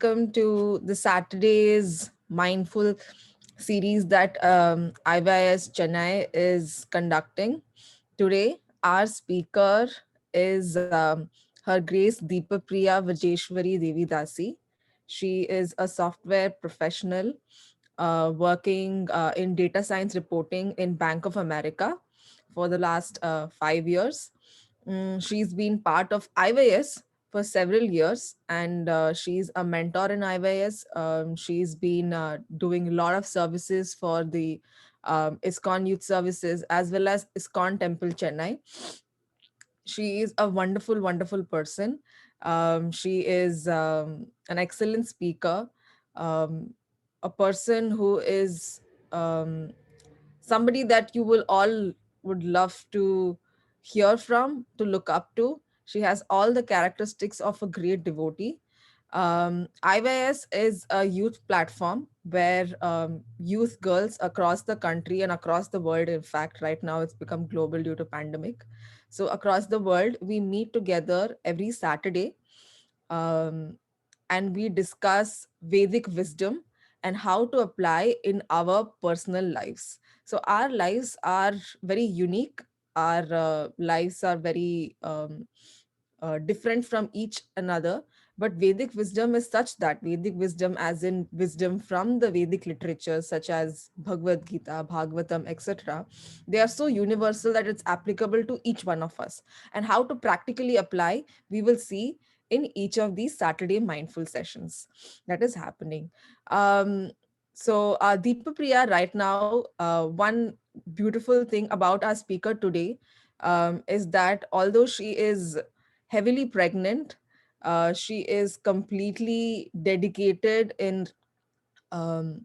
welcome to the Saturday's Mindful series that IYS Chennai is conducting. Today, our speaker is Her Grace Deepapriya Vajeshwari Devidasi. She is a software professional working in data science reporting in Bank of America for the last 5 years. She's been part of IYS for several years, and she's a mentor in IYS. She's been doing a lot of services for the ISKCON Youth Services as well as ISKCON Temple Chennai. She is a wonderful, wonderful person. She is an excellent speaker, um, a person who is um, somebody that you will all would love to hear from, to look up to. She has all the characteristics of a great devotee. IYS is a youth platform where youth girls across the country and across the world, in fact, right now it's become global due to pandemic. So across the world, we meet together every Saturday, um, and we discuss Vedic wisdom and how to apply in our personal lives. So our lives are very unique. Our lives are very different from each another. But Vedic wisdom is such that Vedic wisdom, as in wisdom from the Vedic literature, such as Bhagavad Gita, Bhagavatam, etc., they are so universal that it's applicable to each one of us. And how to practically apply, we will see in each of these Saturday mindful sessions that is happening. Deepa Priya, right now, one beautiful thing about our speaker today is that although she is heavily pregnant, she is completely dedicated in um,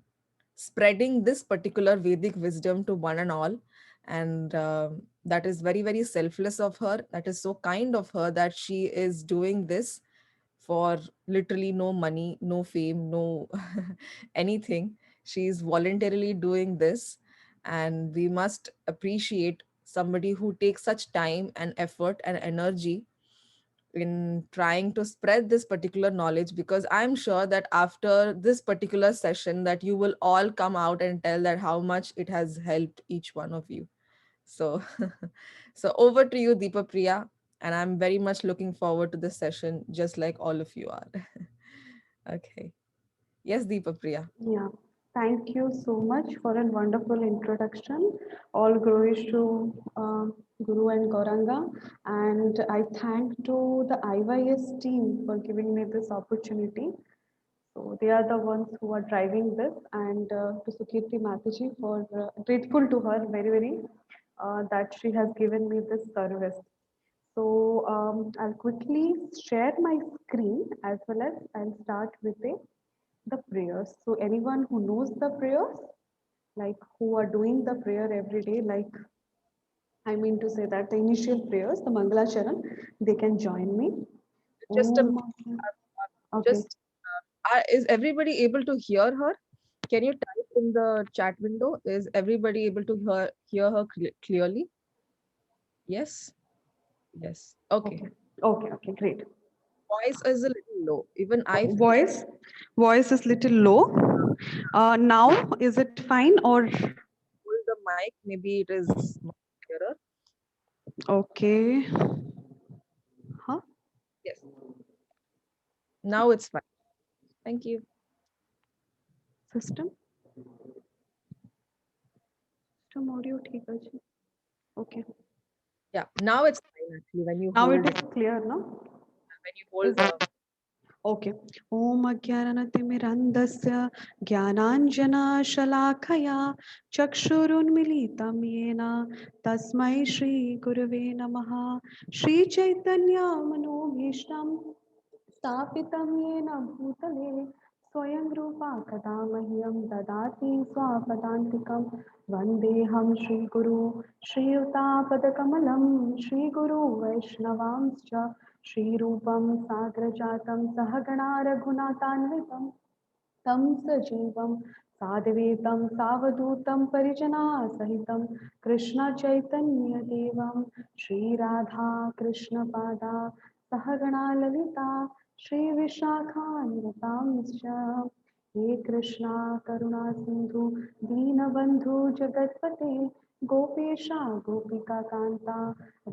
spreading this particular Vedic wisdom to one and all. And that is very, very selfless of her. That is so kind of her that she is doing this for literally no money, no fame, no anything. She's voluntarily doing this, and we must appreciate somebody who takes such time and effort and energy in trying to spread this particular knowledge, because I'm sure that after this particular session that you will all come out and tell that how much it has helped each one of you. So so over to you, Deepa Priya, and I'm very much looking forward to this session just like all of you are. Okay. Yes, Deepa Priya. Yeah, thank you so much for a wonderful introduction. All glories to Guru and Gauranga, and I thank to the IYS team for giving me this opportunity. So they are the ones who are driving this, and to Sukirti Mataji for grateful to her very that she has given me this service. So I'll quickly share my screen as well as I'll start with the prayers. So anyone who knows the prayers, like who are doing the prayer every day, like I mean to say that the initial prayers, the Mangala Charan, they can join me. Just a Om. Okay. just is everybody able to hear her? Can you type in the chat window? Is everybody able to hear her clearly? Yes. Yes. Okay. Okay. Okay. Okay. Great. Voice is a little low. Even I feel Voice, voice is little low. Now is it fine or hold the mic. Maybe it is much clearer. okay? Huh? Yes. Now it's fine. Thank you. System, system audio, ठीक है जी. Okay. Yeah. Now it's fine actually when you Now hold it it. is clear, no? When you Is hold it? the okay ॐ अज्ञानतिमिरन्धस्य ज्ञानाञ्जनशलाखया चक्षुरुन्मिलितं येन तस्मै श्रीगुरवे नमः श्रीचैतन्यमनोभीष्टं स्थापितं येन भूतले स्वयं रूपा कदा मह्यं ददाति स्वापदान्तिकं वन्देऽहं श्रीगुरु श्रीयुतापदकमलं श्रीगुरु वैष्णवांश्च श्रीरूपं साग्रजातं सहगणा रघुनाथान्वितं तं सजीवं साद्वैतं सावधूतं परिजनासहितं कृष्णचैतन्यदेवं श्रीराधा कृष्णपादा सहगणा ललिता श्रीविशाखान्वितांश्च हे कृष्णा करुणा सिन्धु दीनबन्धु जगत्पते गोपेशा गोपिकान्ता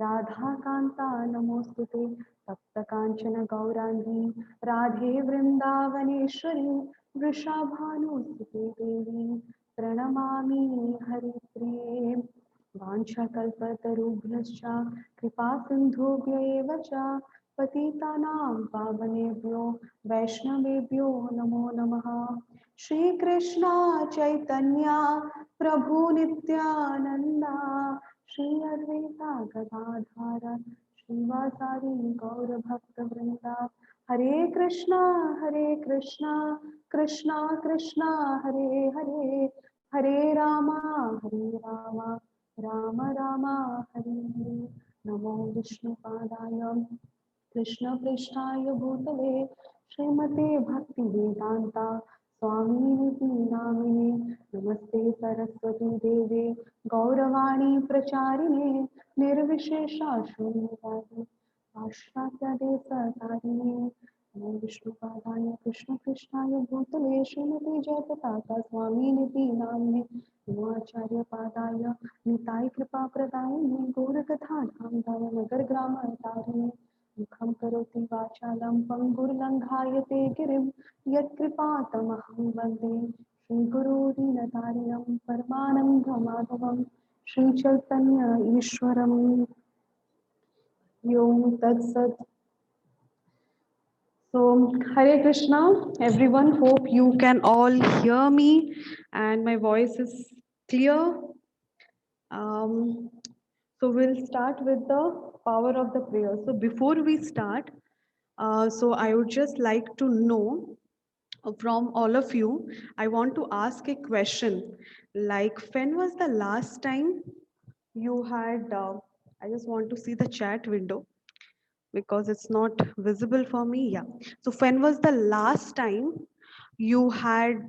राधाकान्ता नमोऽस्तुते तप्तकाञ्चन गौराङ्गी राधे वृन्दावनेश्वरी वृषाभानुसुते देवी प्रणमामि हरिप्रिये वाञ्छाकल्पतरुभ्यश्च कृपासिन्धुभ्य एव च पतितानां पावनेभ्यो वैष्णवेभ्यो नमो नमः श्रीकृष्ण चैतन्य प्रभु नित्यानन्दा श्री अद्वैता गदाधर श्रीवासादि गौरभक्तवृन्दा हरे कृष्णा कृष्णा कृष्णा हरे हरे हरे रामा राम राम हरे हरे नमो विष्णुपादाय कृष्णपृष्ठाय भूतले श्रीमते भक्तिवेदान्ता स्वामिनिति नामिने नमस्ते सरस्वती देवे गौरवाणी प्रचारिणे निर्विशेषा शून्यवादी पाश्चात्यदेशतारिणे नमो विष्णुपादाय कृष्णपृष्ठाय भूतले श्रीमते जयपताका स्वामिनिति नामिने नमो आचार्यपादाय निताय कृपाप्रदायिने गौरकथाधामदाय नगरग्रामतारिणे मुखं करोति वाचालं पङ्गुर्लङ्घायते गिरिं यत्कृपातमहं वन्दे श्रीगुरुदीनतारिणं परमानन्दमाधवं श्रीचैतन्य ईश्वरम् ॐ तत्सत् So, Hare Krishna, everyone. Hope you can all hear me and my voice is clear. Um, so, we'll start with the power of the prayer. So, before we start, so I would just like to know from all of you, I want to ask a question like, when was the last time you had, I just want to see the chat window because it's not visible for me. Yeah. So when was the last time you had,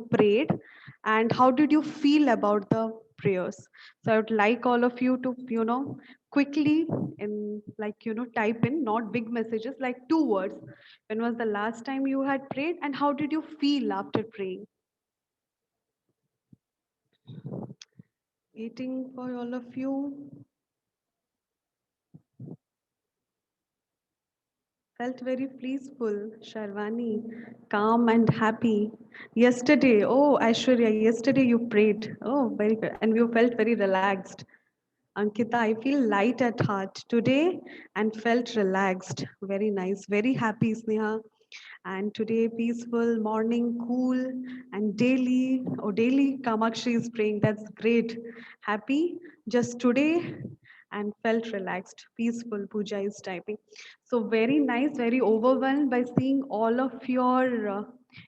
prayed, and how did you feel about the prayers? So I would like all of you to, quickly in like, type in not big messages, like 2 words. When was the last time you had prayed, and how did you feel after praying? Waiting for all of you. Felt very peaceful, Sharvani, calm and happy. Yesterday, oh Aishwarya, yesterday you prayed. Oh, very good. And you felt very relaxed. Ankita, I feel light at heart today and felt relaxed. Very nice. Very happy, Sneha. And today, peaceful, morning, cool, and daily Kamakshi is praying. That's great. Happy just today and felt relaxed, peaceful. Puja is typing. So very nice, very overwhelmed by seeing all of your,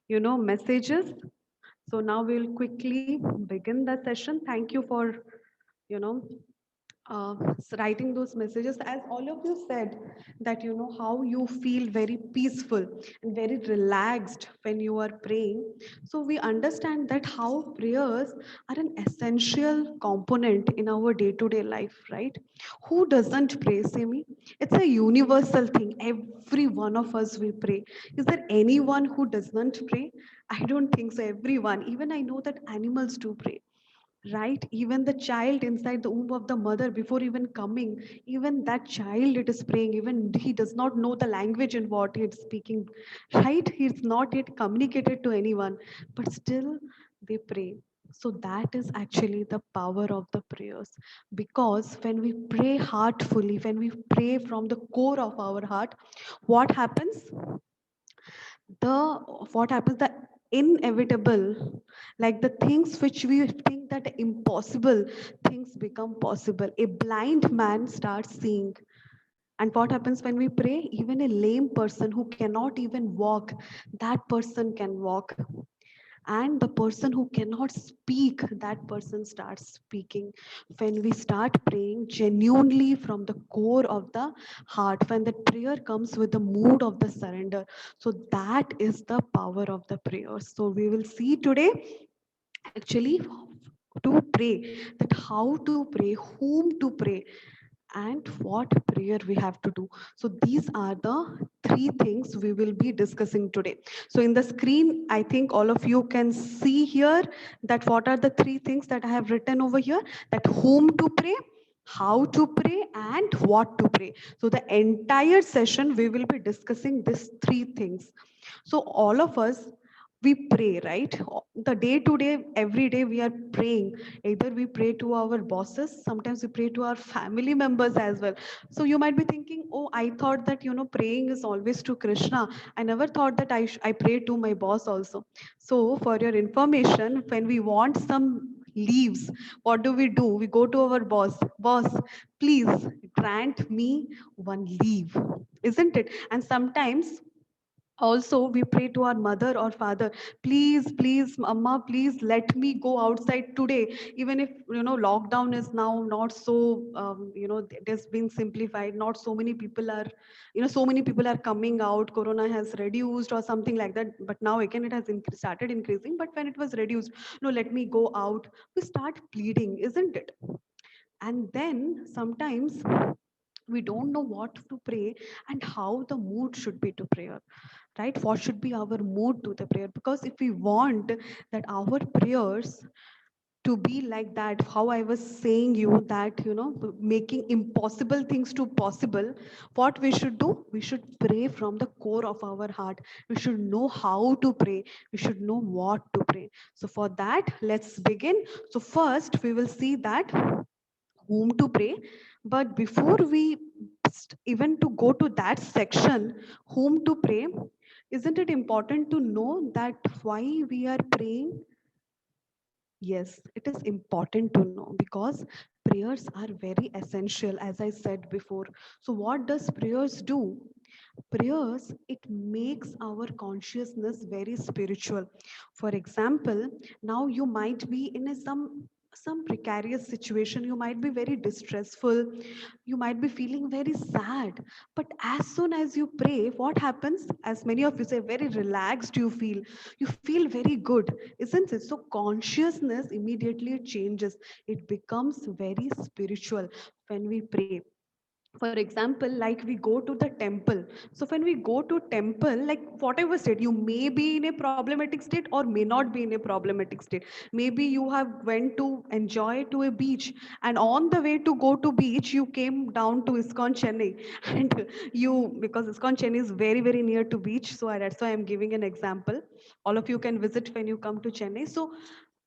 messages. So now we'll quickly begin the session. Thank you for, you know, writing those messages, as all of you said that how you feel very peaceful and very relaxed when you are praying. So we understand that how prayers are an essential component in our day to day life, right? Who doesn't pray, Simi? It's a universal thing. Every one of us we pray. Is there anyone who does not pray? I don't think so. Everyone. Even I know that animals do pray, right? Even the child inside the womb of the mother, before even coming, even that child, it is praying. Even he does not know the language in what it's speaking, right? He's not yet communicated to anyone, but still they pray. So that is actually the power of the prayers, because when we pray heartfully, when we pray from the core of our heart, what happens? The inevitable, like the things which we think that impossible, things become possible. A blind man starts seeing. And what happens when we pray? Even a lame person who cannot even walk, that person can walk. And the person who cannot speak, that person starts speaking. When we start praying genuinely from the core of the heart, when the prayer comes with the mood of the surrender, so that is the power of the prayer. So we will see today actually to pray, that how to pray, whom to pray, and what prayer we have to do. So these are the three things we will be discussing today. So in the screen, I think all of you can see here that what are the three things that I have written over here, that whom to pray, how to pray, and what to pray. So the entire session we will be discussing these three things. So all of us, we pray, right? The day to day, every day we are praying. Either we pray to our bosses, sometimes we pray to our family members as well. So you might be thinking, oh, I thought that, praying is always to Krishna. I never thought that I pray to my boss also. So for your information, when we want some leaves, what do? We go to our boss, please grant me one leave, isn't it? And sometimes also we pray to our mother or father, please mama, please let me go outside today. Even if lockdown is now not so it has been simplified, not so many people are, so many people are coming out, corona has reduced or something like that, but now again it has started increasing. But when it was reduced, no, let me go out, we start pleading, isn't it? And then sometimes we don't know what to pray and how the mood should be to prayer, right? What should be our mood to the prayer? Because if we want that our prayers to be like that, how I was saying you that, making impossible things to possible, what we should do? We should pray from the core of our heart. We should know how to pray. We should know what to pray. So for that, let's begin. So first, we will see that whom to pray. But before we even to go to that section, whom to pray, isn't it important to know that why we are praying? Yes, it is important to know because prayers are very essential, as I said before. So what does prayers do? Prayers, it makes our consciousness very spiritual. For example, now you might be in some precarious situation, you might be very distressful, you might be feeling very sad, but as soon as you pray, what happens? As many of you say, very relaxed you feel very good, isn't it? So consciousness immediately changes, it becomes very spiritual when we pray. For example, like we go to the temple. So when we go to temple, like whatever state, you may be in a problematic state or may not be in a problematic state. Maybe you have went to enjoy to a beach, and on the way to go to beach you came down to ISKCON Chennai and you, because ISKCON Chennai is very very near to beach, so that's why I'm giving an example. All of you can visit when you come to Chennai. So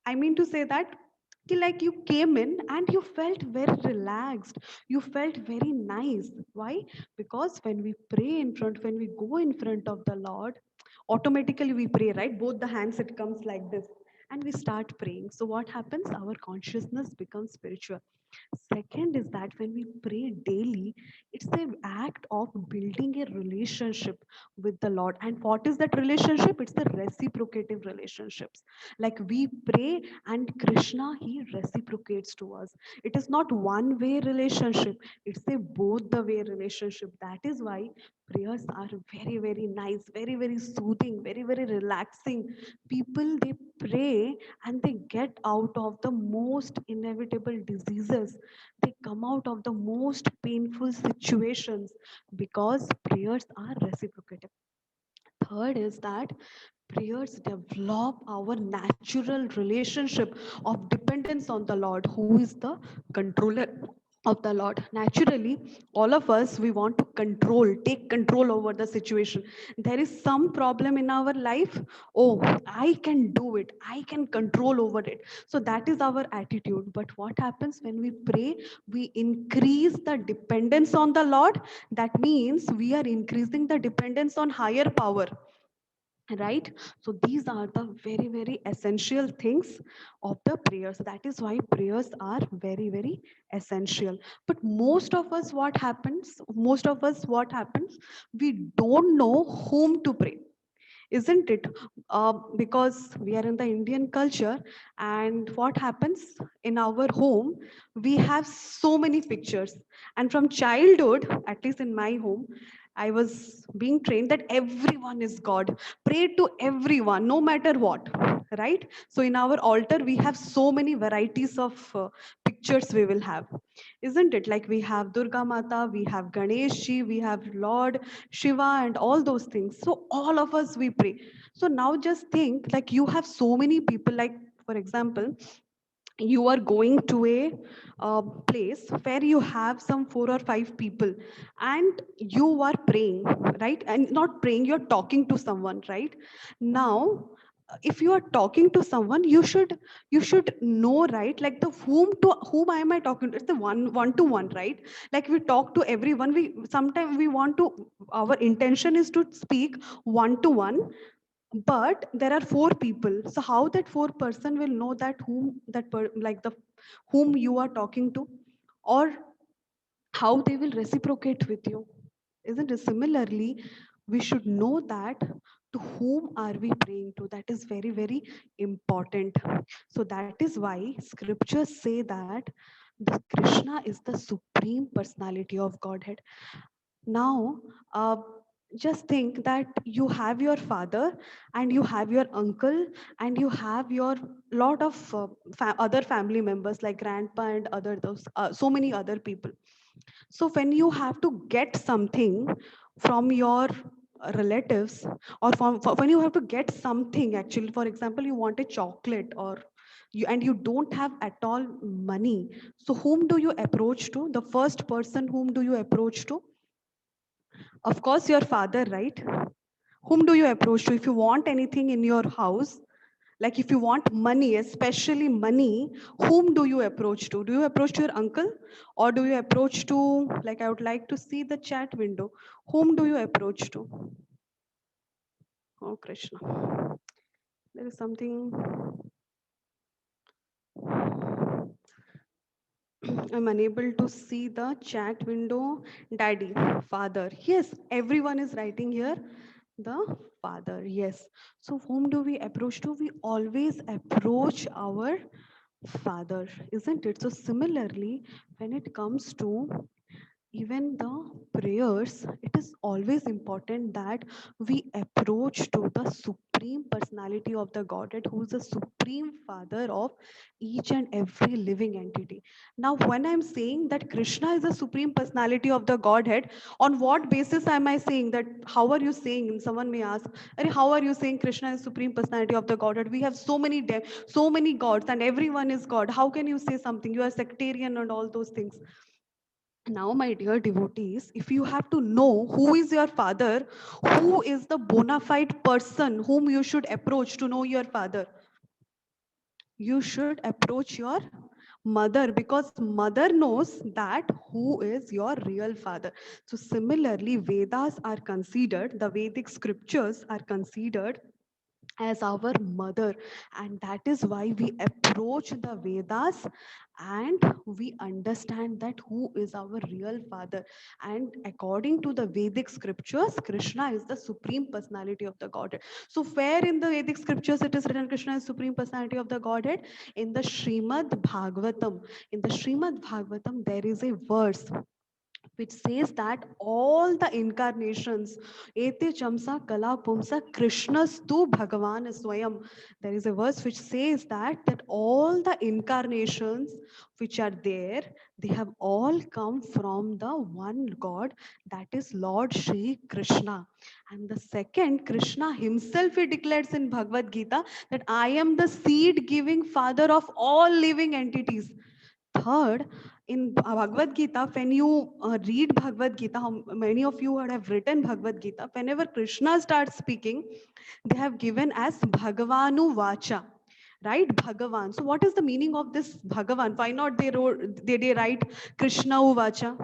I mean to say that like you came in and you felt very relaxed, you felt very nice. Why? Because when we pray in front, when we go in front of the Lord, automatically we pray, right? Both the hands, it comes like this, and we start praying. So what happens? Our consciousness becomes spiritual. Second is that when we pray daily, it's an act of building a relationship with the Lord. And what is that relationship? It's the reciprocative relationships. Like we pray and Krishna, he reciprocates to us. It is not one way relationship, it's a both the way relationship. That is why prayers are very very nice, very very soothing, very very relaxing. People, they pray and they get out of the most inevitable diseases, they come out of the most painful situations, because prayers are reciprocative. Third is that prayers develop our natural relationship of dependence on the Lord, who is the controller of the Lord. Naturally, all of us, we want to take control over the situation. There is some problem in our life. Oh, I can do it. I can control over it. So that is our attitude. But what happens when we pray? We increase the dependence on the Lord. That means we are increasing the dependence on higher power, right? So these are the very very essential things of the prayers. That is why prayers are very very essential. But most of us, what happens, we don't know whom to pray, isn't it? Because we are in the Indian culture, and what happens in our home, we have so many pictures. And from childhood, at least in my home, I was being trained that everyone is God. Pray to everyone, no matter what. right? So in our altar we have so many varieties of pictures we will have, isn't it? Like we have Durga Mata, we have Ganesh ji, we have Lord Shiva and all those things. So all of us we pray. So now just think, like you have so many people, like for example, you are going to a place where you have some 4 or 5 people and you are praying, right? And not praying, you're talking to someone, right? Now if you are talking to someone, you should know, right? Like the whom am I talking to? It's the one to one, right? Like we talk to everyone, we sometimes we want to, our intention is to speak one to one, but there are 4 people. So how that 4 person will know that like the whom you are talking to, or how they will reciprocate with you, isn't it? Similarly, we should know that to whom are we praying to. That is very very important. So that is why scriptures say that the Krishna is the supreme personality of Godhead. Now, just think that you have your father and you have your uncle and you have your lot of other family members like grandpa and other those so many other people. So when you have to get something from your relatives, or when you have to get something, actually, for example, you want a chocolate, or you don't have at all money, so whom do you approach to? The first person whom do you approach to? Of course, your father, right? Whom do you approach to? If you want anything in your house, like if you want money, especially money, whom do you approach to? Do you approach to your uncle, or do you approach to, like I would like to see the chat window, whom do you approach to? Oh, Krishna. There is something. I'm unable to see the chat window. Daddy, father. Yes, everyone is writing here. The father. Yes. So, whom do we approach to? We always approach our father, isn't it? So, similarly, when it comes to even the prayers, it is always important that we approach to the supreme personality of the Godhead, who is the supreme father of each and every living entity. Now when I'm saying that Krishna is the supreme personality of the Godhead, on what basis am I saying that? How are you saying? Someone may ask, how are you saying Krishna is supreme personality of the Godhead? We have so many gods and everyone is God. How can you say something? You are sectarian and all those things. Now, my dear devotees, if you have to know who is your father, who is the bona fide person whom you should approach to know your father, you should approach your mother, because mother knows that who is your real father. So, similarly, Vedas are considered, the Vedic scriptures are considered as our mother, and that is why we approach the Vedas and we understand that who is our real father. And according to the Vedic scriptures, Krishna is the supreme personality of the Godhead. So where in the Vedic scriptures it is written Krishna is supreme personality of the Godhead? In the Srimad Bhagavatam. In the Srimad Bhagavatam there is a verse which says that all the incarnations, ete chamsa kala pumsa krishnastu bhagavan swayam. There is a verse which says that all the incarnations which are there, they have all come from the one God, that is Lord Shri Krishna. And the second, Krishna himself, he declares in Bhagavad Gita that I am the seed giving father of all living entities. Third, in Bhagavad Gita, when you read Bhagavad Gita, how many of you would have written Bhagavad Gita, whenever Krishna starts speaking, they have given as Bhagavanu Vacha, right? Bhagavan. So what is the meaning of this Bhagavan? Why not they write Krishna Uvacha?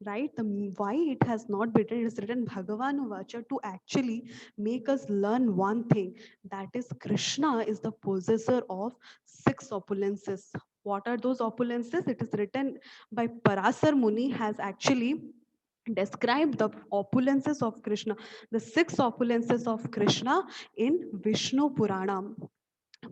Right? Why it has not been written, it is written Bhagavan Vacha to actually make us learn one thing, that is Krishna is the possessor of 6 opulences. What are those opulences? It is written by Parasar Muni, has actually described the opulences of Krishna, the 6 opulences of Krishna in Vishnu Puranam.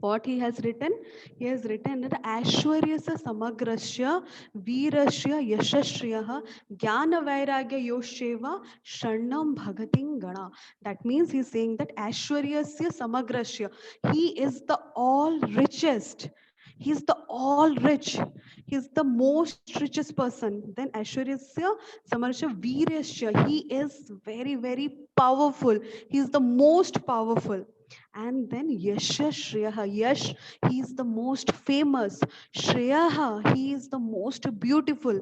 What he has written? He has written that Ashwaryasya samagrasya virasya yashashriyah jnana vairagya yosheva sharnam bhagatin gana. That means he's saying that Ashwaryasya samagrasya, he is the all richest. He's the all rich. He's the most richest person. Then Ashwaryasya Samarasya Virasya, he is very, very powerful. He's the most powerful. And then Yasha Shreyaha, Yash, he is the most famous. Shreyaha, he is the most beautiful.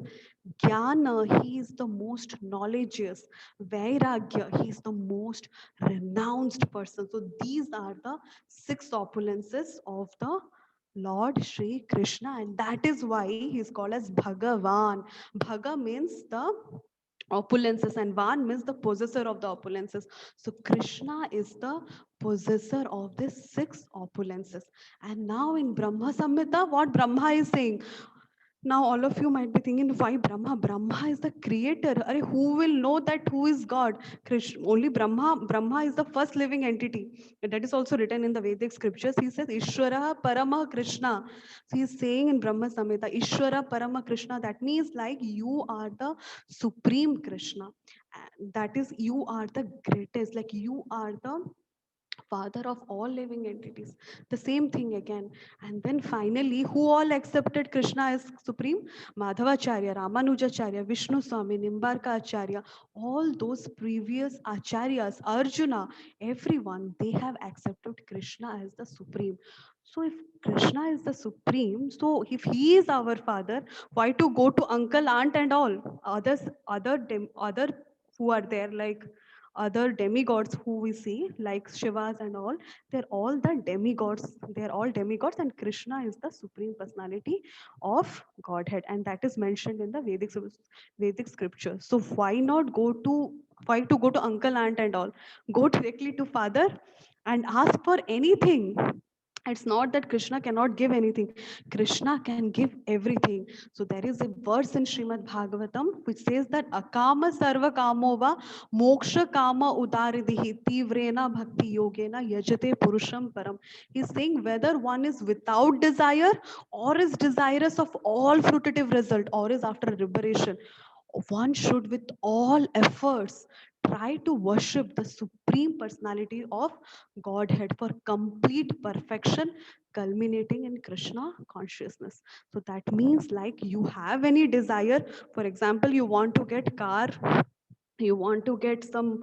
Jnana, he is the most knowledgeous. Vairagya, he is the most renounced person. So these are the six opulences of the Lord Sri Krishna, and that is why he is called as Bhagavan. Bhaga means the opulences, and Van means the possessor of the opulences. So Krishna is the possessor of these six opulences. And now in Brahma Samhita, what Brahma is saying? Now all of you might be thinking, why Brahma? Brahma is the creator. Arey, who will know that who is God? Krishna, only Brahma. Brahma is the first living entity. And that is also written in the Vedic scriptures. He says, Ishwara Parama Krishna. So he is saying in Brahma Samhita, Ishwara Parama Krishna. That means like you are the supreme Krishna. That is, you are the greatest. Like you are the father of all living entities. The same thing again. And then finally, who all accepted Krishna as supreme? Madhavacharya, Ramanujacharya, Vishnu Swami, Nimbarka Acharya, all those previous acharyas, Arjuna, everyone, they have accepted Krishna as the supreme. So if Krishna is the supreme, so if he is our father, why to go to uncle, aunt and all others, other who are there, like other demigods who we see, like Shivas and all, they're all the demigods. They're all demigods, and Krishna is the supreme personality of Godhead, and that is mentioned in the Vedic scripture. So why to go to uncle, aunt, and all? Go directly to father and ask for anything. It's not that Krishna cannot give anything. Krishna can give everything. So there is a verse in Srimad Bhagavatam which says that akama sarva kamova moksha kama udaridihi tivrena bhakti yogena yajate purusham param. He's saying whether one is without desire or is desirous of all fruitative result or is after liberation, one should with all efforts try to worship the supreme personality of Godhead for complete perfection, culminating in Krishna consciousness. So that means like you have any desire, for example, you want to get car, you want to get some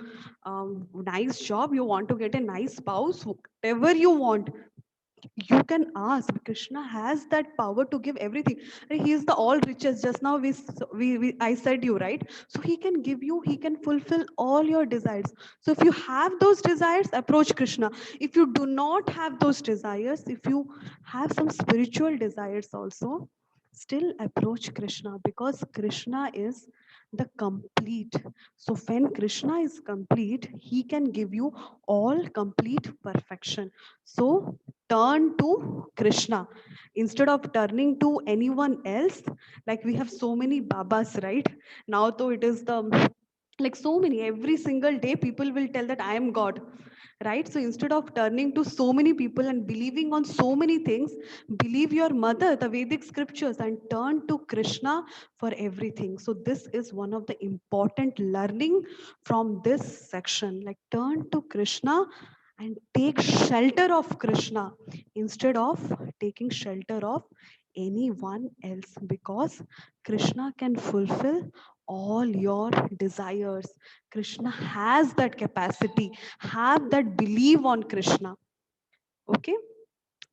nice job, you want to get a nice spouse, whatever you want, you can ask. Krishna has that power to give everything. He is the all richest. Just now I said you, right? So he can give you, he can fulfill all your desires. So if you have those desires, approach Krishna. If you do not have those desires, if you have some spiritual desires also, still approach Krishna, because Krishna is the complete. So when Krishna is complete, he can give you all complete perfection. So turn to Krishna instead of turning to anyone else. Like we have so many babas, right? Now, though it is the like so many, every single day people will tell that I am God, right? So instead of turning to so many people and believing on so many things, believe your mother, the Vedic scriptures, and turn to Krishna for everything. So this is one of the important learning from this section. Like turn to Krishna and take shelter of Krishna instead of taking shelter of anyone else, because Krishna can fulfill all your desires. Krishna has that capacity. Have that belief on Krishna. Okay.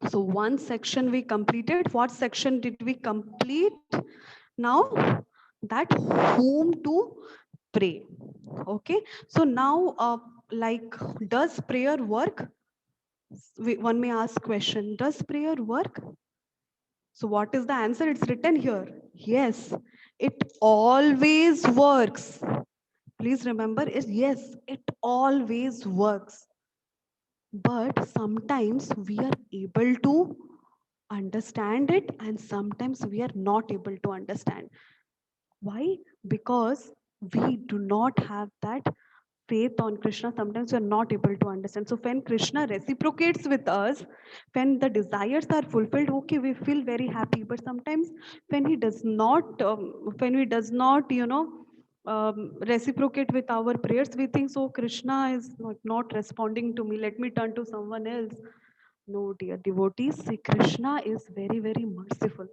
So one section we completed. What section did we complete? Now that whom to pray. Okay. So now like, does prayer work? One may ask question, does prayer work? So what is the answer? It's written here. Yes, it always works. Please remember, is yes, it always works. But sometimes we are able to understand it and sometimes we are not able to understand. Why? Because we do not have that faith on Krishna, sometimes we're not able to understand. So when Krishna reciprocates with us, when the desires are fulfilled, okay, we feel very happy. But sometimes when he does not, reciprocate with our prayers, we think, so Krishna is not responding to me. Let me turn to someone else. No, dear devotees, see, Krishna is very, very merciful.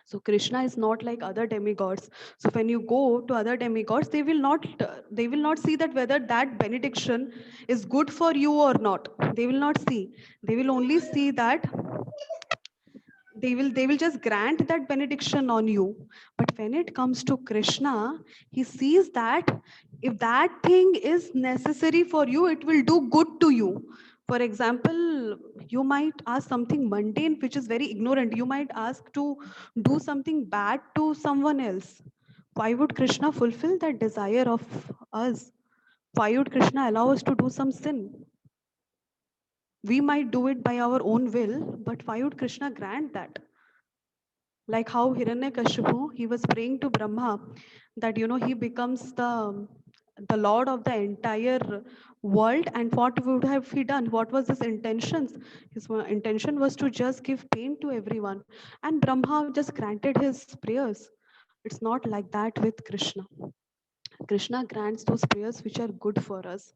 So Krishna is not like other demigods. So when you go to other demigods, they will not see that whether that benediction is good for you or not. They will not see. They will only see that they will just grant that benediction on you. But when it comes to Krishna, he sees that if that thing is necessary for you, it will do good to you. For example, you might ask something mundane which is very ignorant. You might ask to do something bad to someone else. Why would Krishna fulfill that desire of us? Why would Krishna allow us to do some sin? We might do it by our own will, but why would Krishna grant that? Like how Hiranyakashipu, he was praying to Brahma that he becomes the lord of the entire world. And what would have he done? What was his intentions? His intention was to just give pain to everyone, and Brahma just granted his prayers. It's not like that with Krishna. Krishna grants those prayers which are good for us.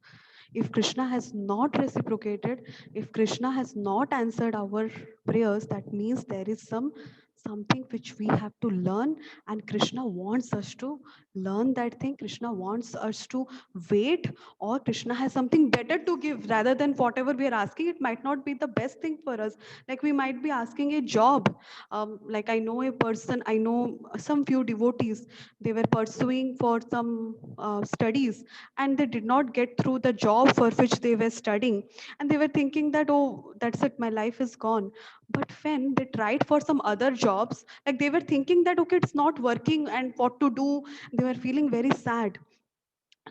If Krishna has not reciprocated, if Krishna has not answered our prayers, that means there is something which we have to learn, and Krishna wants us to learn that thing. Krishna wants us to wait, or Krishna has something better to give rather than whatever we are asking. It might not be the best thing for us. Like we might be asking a job. Like I know a person, I know some few devotees, they were pursuing for some studies, and they did not get through the job for which they were studying, and they were thinking that, oh, that's it, my life is gone. But when they tried for some other jobs, like they were thinking that, okay, it's not working and what to do. They were feeling very sad.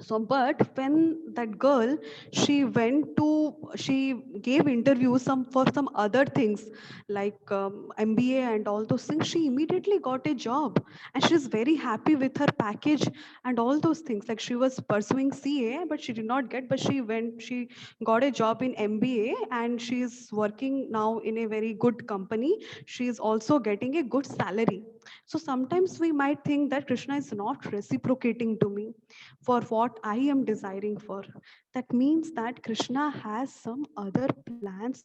So but when that girl, she gave interviews some for some other things, like MBA and all those things, she immediately got a job, and she's very happy with her package and all those things. Like she was pursuing CA, but she did not get, but she got a job in MBA, and she's working now in a very good company. She is also getting a good salary. So sometimes we might think that Krishna is not reciprocating to me for what I am desiring for. That means that Krishna has some other plans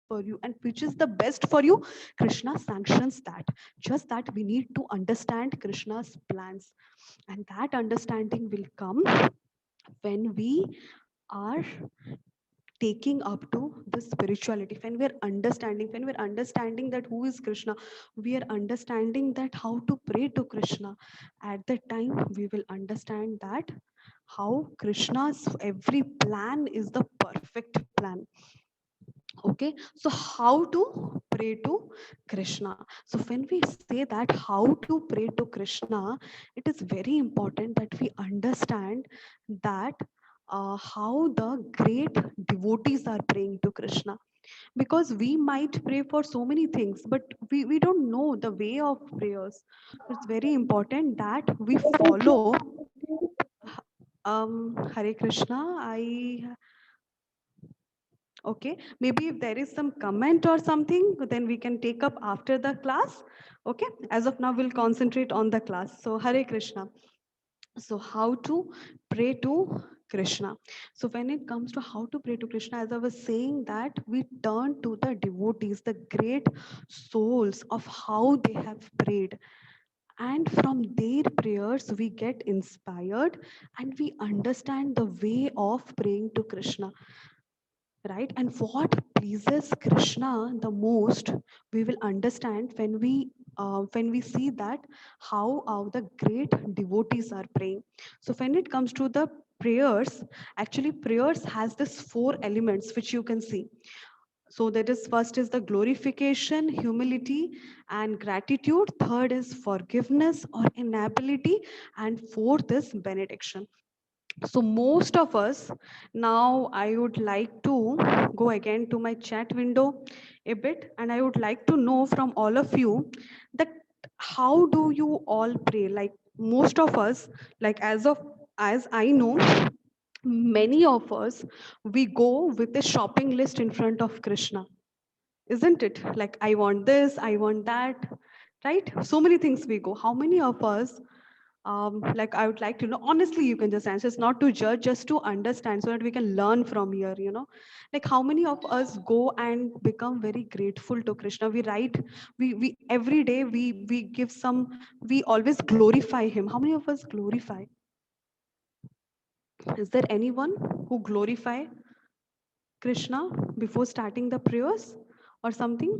for you, and which is the best for you, Krishna sanctions that. Just that we need to understand Krishna's plans, and that understanding will come when we are taking up to the spirituality. When we're understanding that who is Krishna, we are understanding that how to pray to Krishna. At that time we will understand that how Krishna's every plan is the perfect plan. Okay, so how to pray to Krishna? So when we say that how to pray to Krishna, it is very important that we understand that how the great devotees are praying to Krishna. Because we might pray for so many things, but we don't know the way of prayers. It's very important that we follow. Hare Krishna. Okay, maybe if there is some comment or something, then we can take up after the class. Okay, as of now, we'll concentrate on the class. So, Hare Krishna. So, how to pray to Krishna? So, when it comes to how to pray to Krishna, as I was saying, that we turn to the devotees, the great souls of how they have prayed. And from their prayers, we get inspired and we understand the way of praying to Krishna, right? And what pleases Krishna the most, we will understand when we see that how the great devotees are praying. So when it comes to the prayers, actually prayers has this four elements which you can see. So that is, first is the glorification, humility and gratitude, third is forgiveness or inability, and fourth is benediction. So most of us, now I would like to go again to my chat window a bit, and I would like to know from all of you that how do you all pray? Like most of us, like as I know, Many of us, we go with a shopping list in front of Krishna, isn't it? Like, I want this, I want that, right? So many things we go. How many of us, like, I would like to know, honestly, you can just answer. It's not to judge, just to understand so that we can learn from here, Like, how many of us go and become very grateful to Krishna? We write, we every day we give some, we always glorify him. How many of us glorify? Is there anyone who glorify Krishna before starting the prayers or something?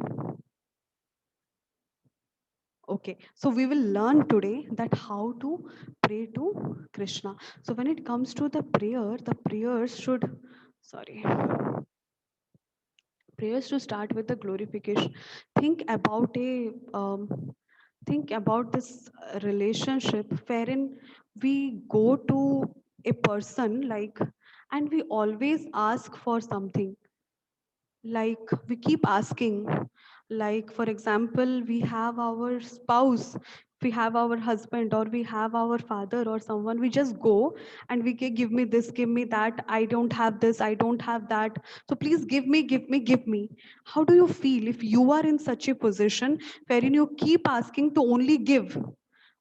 Okay, so we will learn today that how to pray to Krishna. So when it comes to the prayers should, sorry, prayers to start with the glorification. Think about think about this relationship wherein we go to a person, like, and we always ask for something, like we keep asking, like for example, we have our spouse, we have our husband, or we have our father or someone, we just go and we give me this, give me that, I don't have this, I don't have that, so please give me, give me, give me. How do you feel if you are in such a position wherein you keep asking to only give,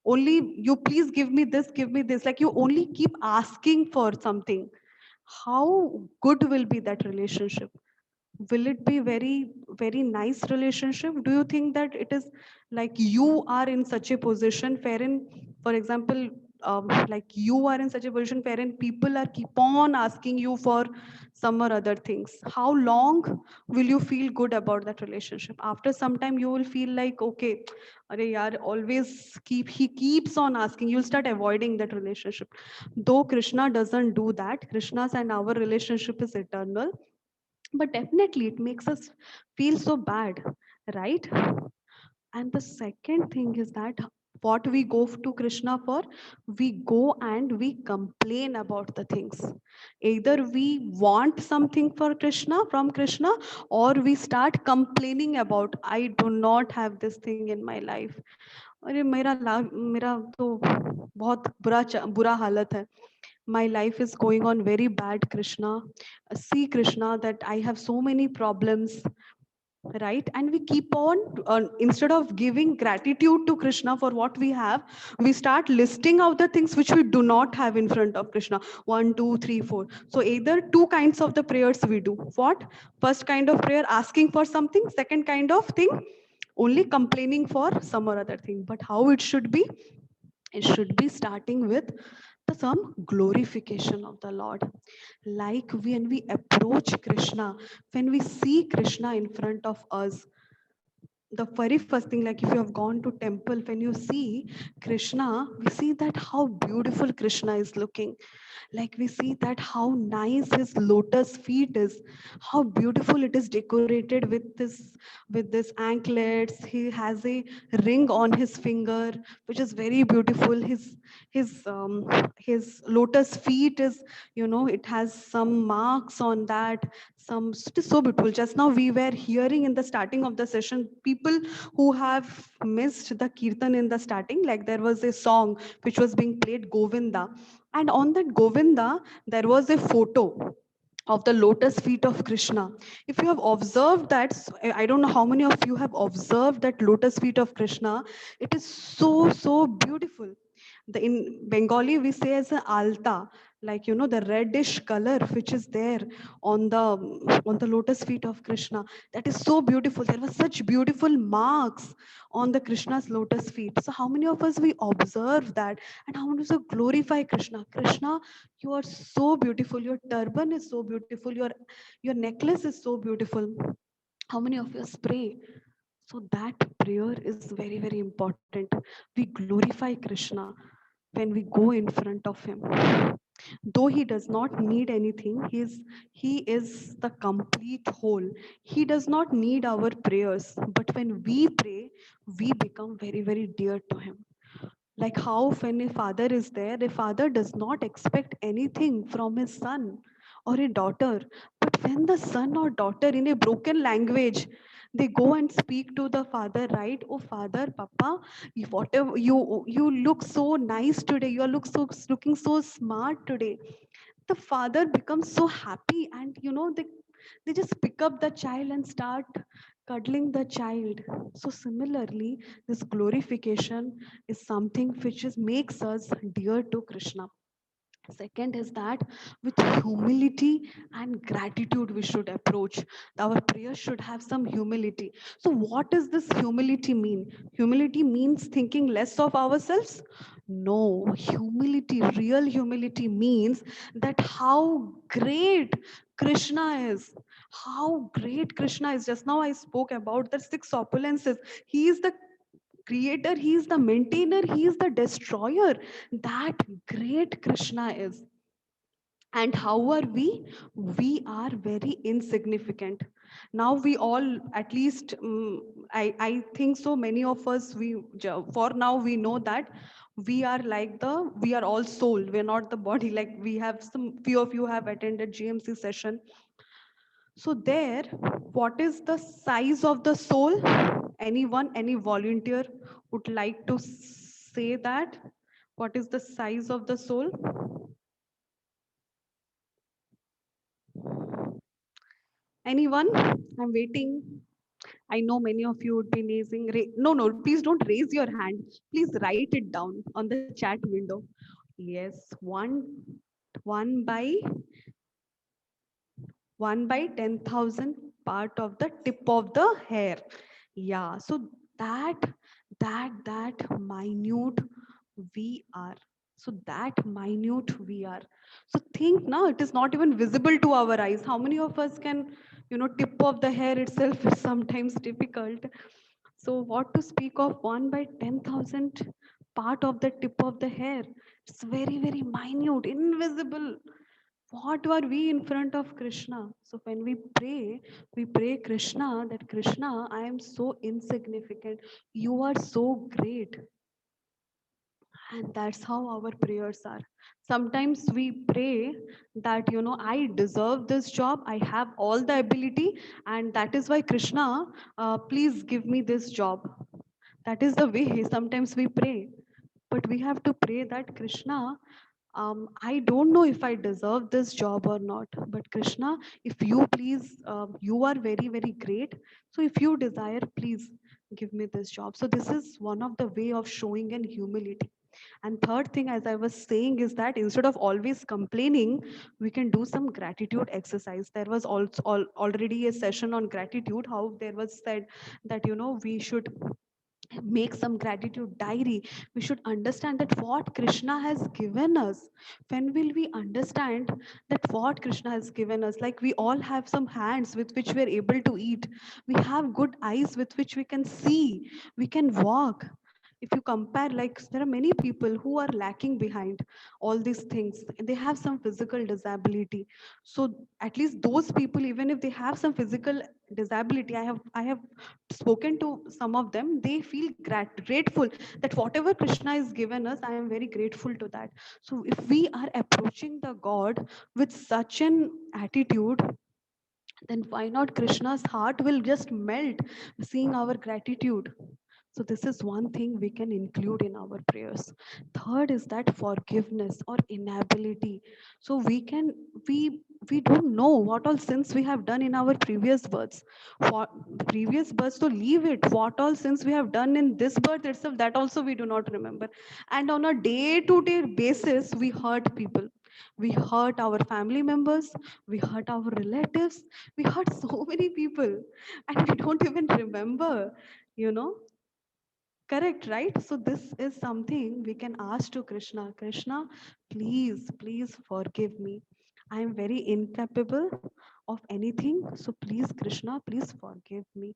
only you please give me this, like you only keep asking for something? How good will be that relationship? Will it be very nice relationship? Do you think that it is, like, you are in such a position wherein, for example, like you are in such a position wherein people are keep on asking you for some or other things? How long will you feel good about that relationship? After some time you will feel like, okay, are yaar, always he keeps on asking, you'll start avoiding that relationship. Though Krishna doesn't do that, Krishna's and our relationship is eternal, but definitely it makes us feel so bad, right? And the second thing is that what we go to Krishna for, we go and we complain about the things. Either we want something for Krishna, from Krishna, or we start complaining about, I do not have this thing in my life. अरे मेरा तो बहुत बुरा हालत है. My life is going on very bad, Krishna. See, Krishna, that I have so many problems, right? And we keep on, instead of giving gratitude to Krishna for what we have, we start listing out the things which we do not have in front of Krishna. 1 2 3 4. So either two kinds of the prayers we do. What? First kind of prayer, asking for something. Second kind of thing, only complaining for some or other thing. But how it should be? It should be starting with some glorification of the Lord. Like when we approach Krishna, when we see Krishna in front of us, the very first thing, like if you have gone to temple, when you see Krishna, we see that how beautiful Krishna is looking. Like we see that how nice his lotus feet is, how beautiful it is decorated with this anklets. He has a ring on his finger which is very beautiful. His lotus feet is, it has some marks on that. It is so beautiful. Just now we were hearing in the starting of the session, people who have missed the kirtan in the starting, like there was a song which was being played, Govinda, and on that Govinda, there was a photo of the lotus feet of Krishna. If you have observed that, I don't know how many of you have observed that lotus feet of Krishna. It is so beautiful. In Bengali, we say as an alta, like the reddish color which is there on the lotus feet of Krishna. That is so beautiful. There were such beautiful marks on the Krishna's lotus feet. So how many of us we observe that, and how many of us glorify Krishna? Krishna, you are so beautiful. Your turban is so beautiful. Your necklace is so beautiful. How many of us pray? So that prayer is very important. We glorify Krishna when we go in front of him. Though he does not need anything, he is the complete whole. He does not need our prayers, but when we pray, we become very dear to him. Like how when a father is there, a father does not expect anything from his son or a daughter. But when the son or daughter in a broken language, they go and speak to the father, right? Oh father, papa, whatever, you look so nice today. You look so looking so smart today. the father becomes so happy, and they just pick up the child and start cuddling the child. So similarly, this glorification is something which is makes us dear to Krishna. Second is that with humility and gratitude we should approach. Our prayer should have some humility. So, what does this humility mean? Humility means thinking less of ourselves? No, humility, real humility means that how great Krishna is. How great Krishna is. Just now I spoke about the six opulences. He is the creator, he is the maintainer, he is the destroyer. That great Krishna is. And how are we? We are very insignificant. Now we all, at least I think so many of us, for now we know that we are all soul, we're not the body. Like, we have some few of you have attended GMC session. So there, what is the size of the soul? Anyone, any volunteer would like to say that? What is the size of the soul? Anyone? I'm waiting. I know many of you would be raising. No, no, please don't raise your hand. Please write it down on the chat window. Yes, one by 10,000 part of the tip of the hair. Yeah, so that that minute we are. So that minute we are. So think now, it is not even visible to our eyes. How many of us can, tip of the hair itself is sometimes difficult. So what to speak of 1 by 10,000 part of the tip of the hair? It's very, very minute, invisible. What are we in front of Krishna? So when we pray Krishna, that Krishna, I am so insignificant. You are so great. And that's how our prayers are. Sometimes we pray that, I deserve this job, I have all the ability, and that is why Krishna, please give me this job. That is the way sometimes we pray. But we have to pray that Krishna, I don't know if I deserve this job or not, but Krishna, if you please, you are very, very great. So if you desire, please give me this job. So this is one of the way of showing an humility. And third thing, as I was saying, is that instead of always complaining, we can do some gratitude exercise. There was also already a session on gratitude, how there was said that, we should make some gratitude diary. We should understand that what Krishna has given us. When will we understand that what Krishna has given us? Like, we all have some hands with which we are able to eat, we have good eyes with which we can see, we can walk. If you compare, like, there are many people who are lacking behind all these things, they have some physical disability. So at least those people, even if they have some physical disability, I have spoken to some of them, they feel grateful that whatever Krishna has given us, I am very grateful to that. So if we are approaching the God with such an attitude, then why not Krishna's heart will just melt seeing our gratitude. So this is one thing we can include in our prayers. Third is that forgiveness or inability. So we don't know what all sins we have done in our previous births. For previous births, so leave it. What all sins we have done in this birth itself, that also we do not remember. And on a day-to-day basis, we hurt people. We hurt our family members, we hurt our relatives, we hurt so many people, and we don't even remember, you know. Correct, right? So this is something we can ask to Krishna. Krishna, please, please forgive me. I am very incapable of anything. So please, Krishna, please forgive me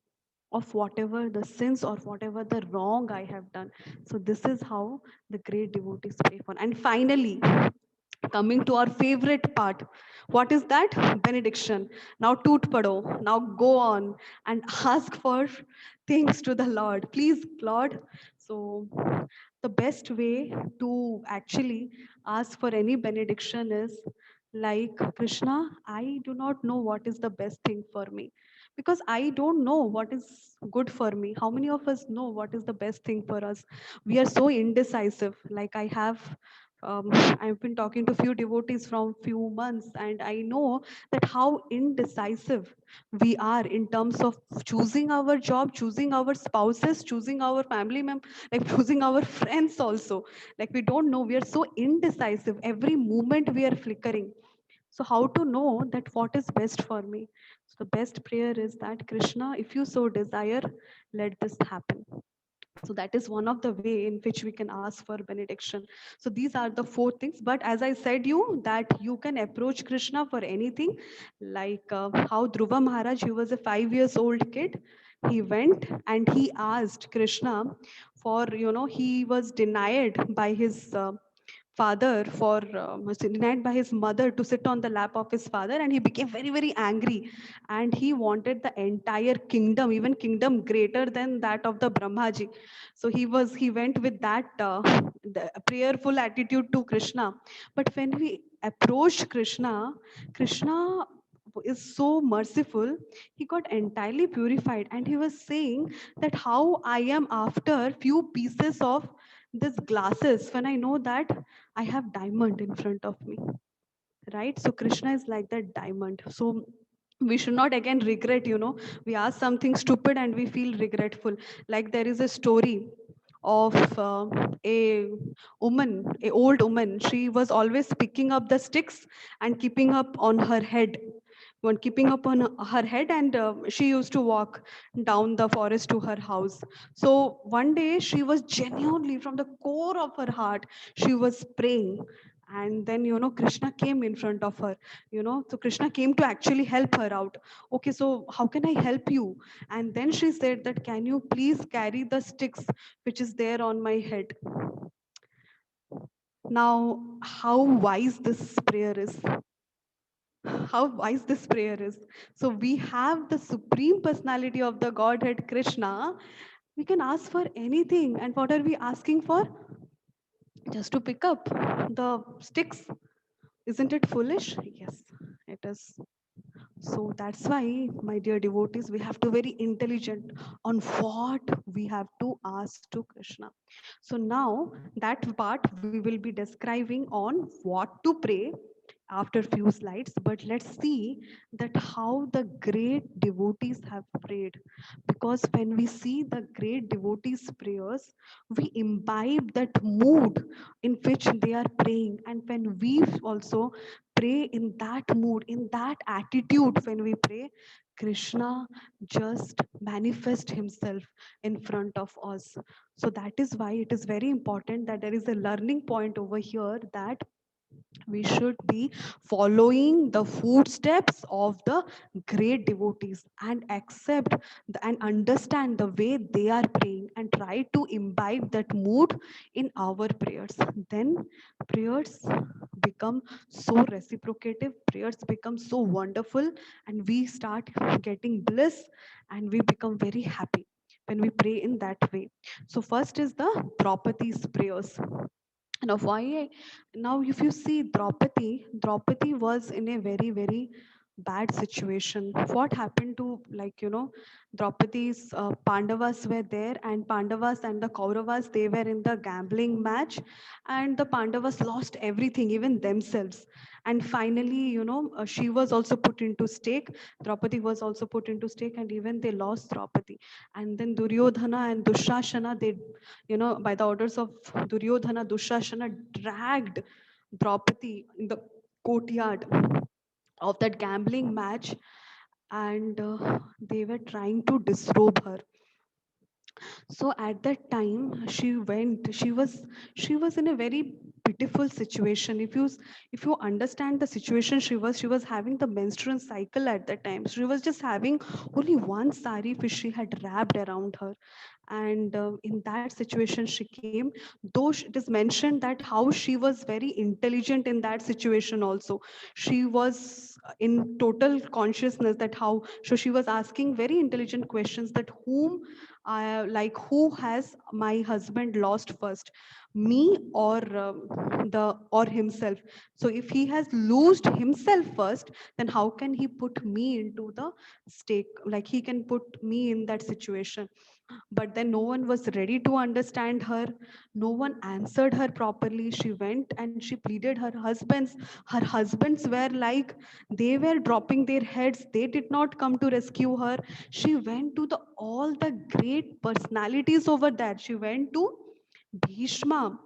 of whatever the sins or whatever the wrong I have done. So this is how the great devotees pray for. And finally, coming to our favorite part, what is that? Benediction. Now toot pado, now go on and ask for things to the Lord, please Lord. So the best way to actually ask for any benediction is like, Krishna, I do not know what is the best thing for me, because I don't know what is good for me. How many of us know what is the best thing for us? We are so indecisive. Like, I have I've been talking to few devotees from few months, and I know that how indecisive we are in terms of choosing our job, choosing our spouses, choosing our family members, like choosing our friends also. Like we don't know, we are so indecisive. Every moment we are flickering. So how to know that what is best for me? So the best prayer is that Krishna, if you so desire, let this happen. So that is one of the way in which we can ask for benediction. So these are the four things, but as I said you that you can approach Krishna for anything, like how Dhruva Maharaj, he was a 5 years old kid, he went and he asked Krishna for, he was denied by his father for was denied by his mother to sit on the lap of his father, and he became very very angry, and he wanted the entire kingdom, even kingdom greater than that of the Brahmaji. So he went with that the prayerful attitude to Krishna. But when we approached Krishna is so merciful. He got entirely purified, and he was saying that how I am after few pieces of this glasses when I know that I have diamond in front of me, right? So Krishna is like that diamond. So we should not again regret, we ask something stupid and we feel regretful. Like there is a story of a woman, a old woman. She was always picking up the sticks and keeping up on her head, one keeping up on her head, and she used to walk down the forest to her house. So one day she was genuinely from the core of her heart, she was praying. And then, Krishna came in front of her, so Krishna came to actually help her out. Okay, so how can I help you? And then she said that, can you please carry the sticks which is there on my head? Now, how wise this prayer is, how wise this prayer is. So we have the supreme personality of the Godhead Krishna. We can ask for anything. And what are we asking for? Just to pick up the sticks. Isn't it foolish? Yes, it is. So that's why, my dear devotees, we have to very intelligent on what we have to ask to Krishna. So now that part we will be describing on what to pray after few slides, but let's see that how the great devotees have prayed. Because when we see the great devotees prayers, we imbibe that mood in which they are praying. And when we also pray in that mood, in that attitude, when we pray, Krishna just manifest himself in front of us. So that is why it is very important that there is a learning point over here, that we should be following the footsteps of the great devotees and accept and understand the way they are praying and try to imbibe that mood in our prayers. Then prayers become so reciprocative, prayers become so wonderful, and we start getting bliss, and we become very happy when we pray in that way. So first is the Draupadi's prayers. Now why now if you see Draupadi was in a very very bad situation. What happened to, like, Draupadi's Pandavas were there, and Pandavas and the Kauravas, they were in the gambling match, and the Pandavas lost everything, even themselves. And finally, she was also put into stake, Draupadi was also put into stake, and even they lost Draupadi. And then Duryodhana and Dushashana, they, by the orders of Duryodhana, Dushashana dragged Draupadi in the courtyard of that gambling match, and they were trying to disrobe her. So at that time she was in a very pitiful situation. If you understand the situation, she was having the menstrual cycle at that time. She was just having only one sari which she had wrapped around her. And in that situation she came, though it is mentioned that how she was very intelligent in that situation also. She was in total consciousness, that how, so she was asking very intelligent questions, that whom, like, who has my husband lost first, me or the or himself? So if he has lost himself first, then how can he put me into the stake, like he can put me in that situation? But then no one was ready to understand her. No one answered her properly. She went and she pleaded her husbands. Her husbands were like, they were dropping their heads. They did not come to rescue her. She went to the all the great personalities over there. She went to Bhishma,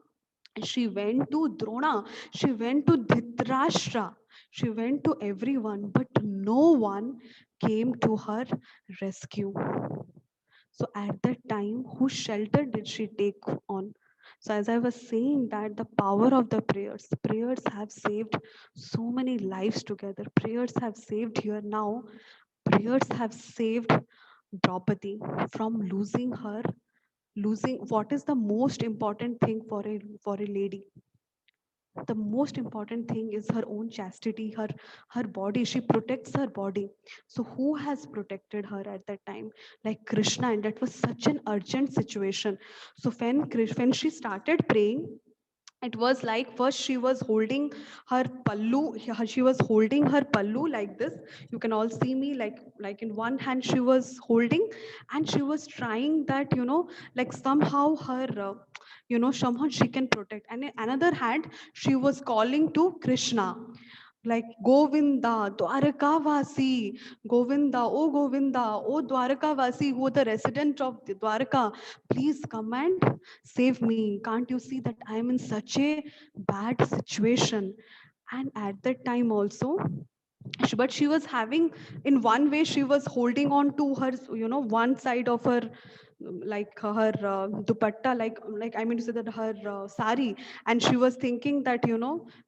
she went to Drona, she went to Dhritarashtra, she went to everyone, but no one came to her rescue. So at that time, whose shelter did she take on? So as I was saying that the power of the prayers have saved so many lives together. Prayers have saved here now. Prayers have saved Draupadi from losing what is the most important thing for a lady. The most important thing is her own chastity, her body. She protects her body. So who has protected her at that time? Like Krishna, and that was such an urgent situation. So when she started praying, it was like first she was holding her pallu. She was holding her pallu like this. You can all see me, like in one hand she was holding, and she was trying that, like somehow her somehow she can protect, and in another hand she was calling to Krishna, like Govinda, Dwarakavasi, Govinda, oh Dwarakavasi, who are the resident of the Dwaraka, please come and save me. Can't you see that I am in such a bad situation? And at that time also, but she was having, in one way she was holding on to her, one side of her, like her dupatta, like I mean to say that her sari, and she was thinking that,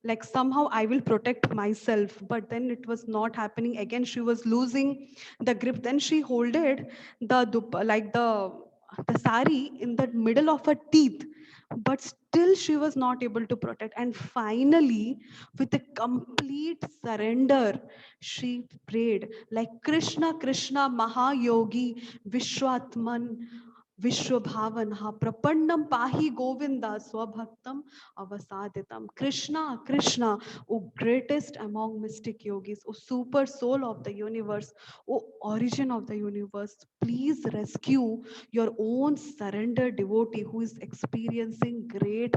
like somehow I will protect myself, but then it was not happening. Again she was losing the grip. Then she holded like the sari in the middle of her teeth, but still she was not able to protect. And finally, with a complete surrender, she prayed like Krishna, Krishna, Mahayogi, Vishwatman, Vishwabhavanha, Prapannam Pahi Govinda, Swabhaktam Avasaditam. Krishna, Krishna, O greatest among mystic yogis, O super soul of the universe, O origin of the universe, please rescue your own surrender devotee who is experiencing great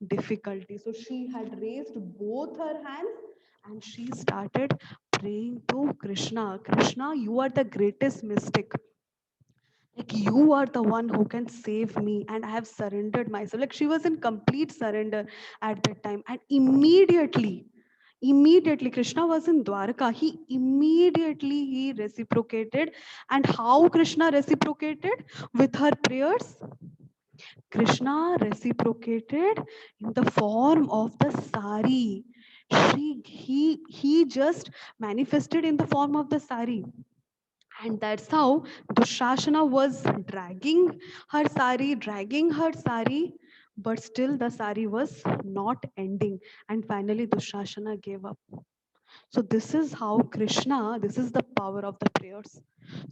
difficulty. So she had raised both her hands and she started praying to Krishna. Krishna, you are the greatest mystic. Like you are the one who can save me, and I have surrendered myself. Like she was in complete surrender at that time. And immediately Krishna was in Dwarka. He reciprocated. And how Krishna reciprocated? With her prayers. Krishna reciprocated in the form of the sari. He just manifested in the form of the sari. And that's how Dushasana was dragging her sari, but still the sari was not ending. And finally, Dushasana gave up. So, this is the power of the prayers.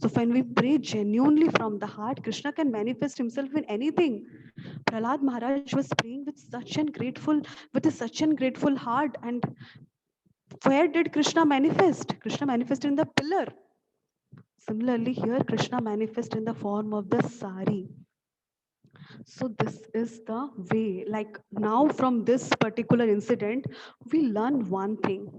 So, when we pray genuinely from the heart, Krishna can manifest himself in anything. Prahlad Maharaj was praying with such an grateful heart. And where did Krishna manifest? Krishna manifested in the pillar. Similarly, here Krishna manifests in the form of the sari. So this is the way. Like now, from this particular incident, we learn one thing: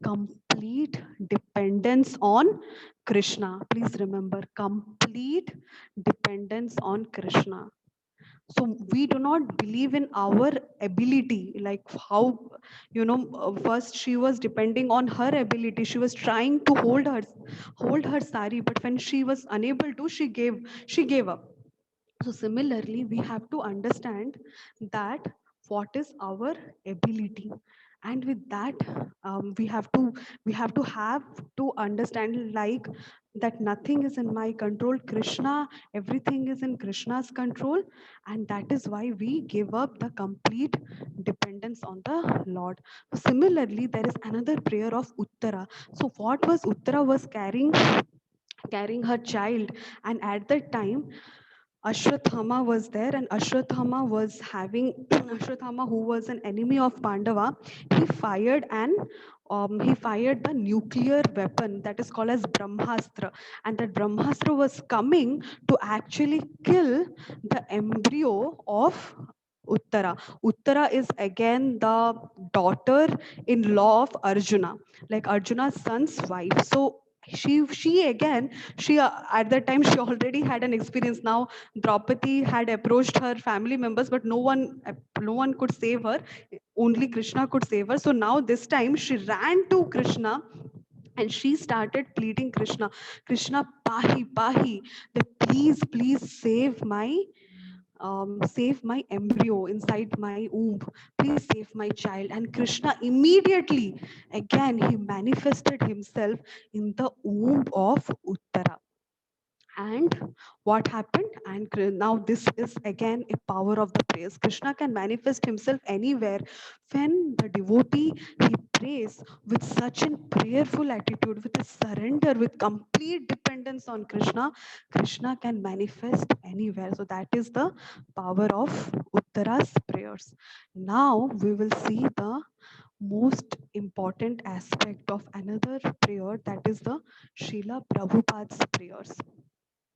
complete dependence on Krishna. Please remember, complete dependence on Krishna. So we do not believe in our ability, like how, first she was depending on her ability. She was trying to hold her sari, but when she was unable to, she gave up. So similarly, we have to understand that what is our ability, and with that, we have to understand like that nothing is in my control. Krishna, everything is in Krishna's control, and that is why we give up the complete dependence on the Lord. Similarly, there is another prayer of Uttara. So what was Uttara was carrying her child, and at that time Ashwathama was there, and Ashwathama was having Ashwathama, who was an enemy of Pandava, he fired an he fired the nuclear weapon that is called as Brahmastra, and that Brahmastra was coming to actually kill the embryo of Uttara. Uttara is again the daughter-in-law of Arjuna, like Arjuna's son's wife. So she again, she at that time she already had an experience. Now Draupadi had approached her family members, but no one could save her. Only Krishna could save her. So now this time she ran to Krishna and she started pleading Krishna, Krishna, pahi, pahi, that please save my embryo inside my womb. Please save my child. And Krishna immediately, again, he manifested himself in the womb of Uttara. And what happened? And now this is again a power of the prayers. Krishna can manifest himself anywhere. When the devotee, he prays with such a prayerful attitude, with a surrender, with complete dependence on Krishna, Krishna can manifest anywhere. So that is the power of Uttara's prayers. Now we will see the most important aspect of another prayer, that is the Srila Prabhupada's prayers.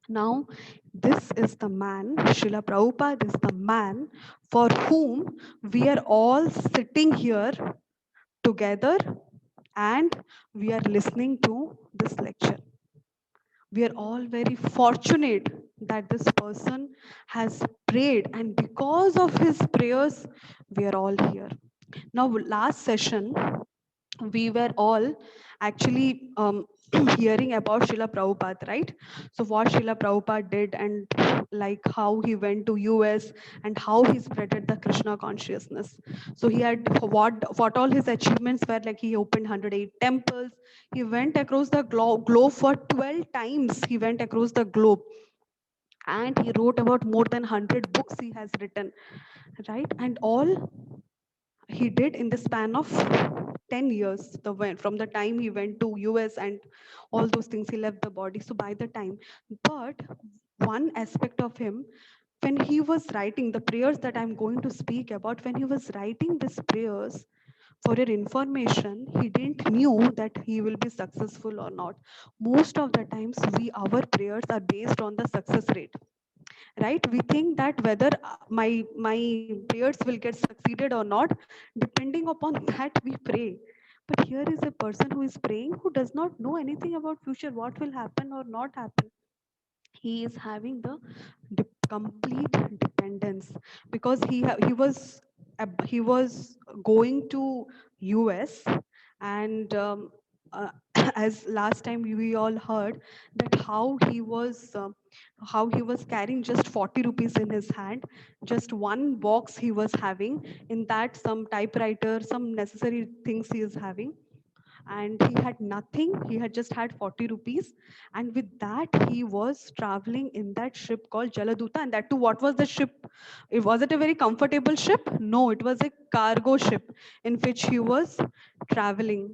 Now, this is the man, Srila Prabhupada is the man for whom we are all sitting here together and we are listening to this lecture. We are all very fortunate that this person has prayed, and because of his prayers, we are all here. Now, last session, we were all actually hearing about Srila Prabhupada, right? So what Srila Prabhupada did, and like how he went to US and how he spreaded the Krishna consciousness. So he had what all his achievements were, like he opened 108 temples. He went across the globe for 12 times. He went across the globe and he wrote about more than 100 books he has written, right? And all he did in the span of 10 years, from the time he went to US and all those things, he left the body. So by the time, but one aspect of him, when he was writing the prayers that I'm going to speak about, when he was writing these prayers, for your information, he didn't knew that he will be successful or not. Most of the times our prayers are based on the success rate, right? We think that whether my prayers will get succeeded or not, depending upon that we pray. But here is a person who is praying, who does not know anything about future, what will happen or not happen. He is having the complete dependence, because he was going to US, and as last time we all heard that how he was carrying just 40 rupees in his hand, just one box he was having, in that some typewriter, some necessary things he is having, and he had nothing. He had just had 40 rupees, and with that he was traveling in that ship called Jaladuta. And that too, what was the ship? Was it a very comfortable ship? No, it was a cargo ship in which he was traveling.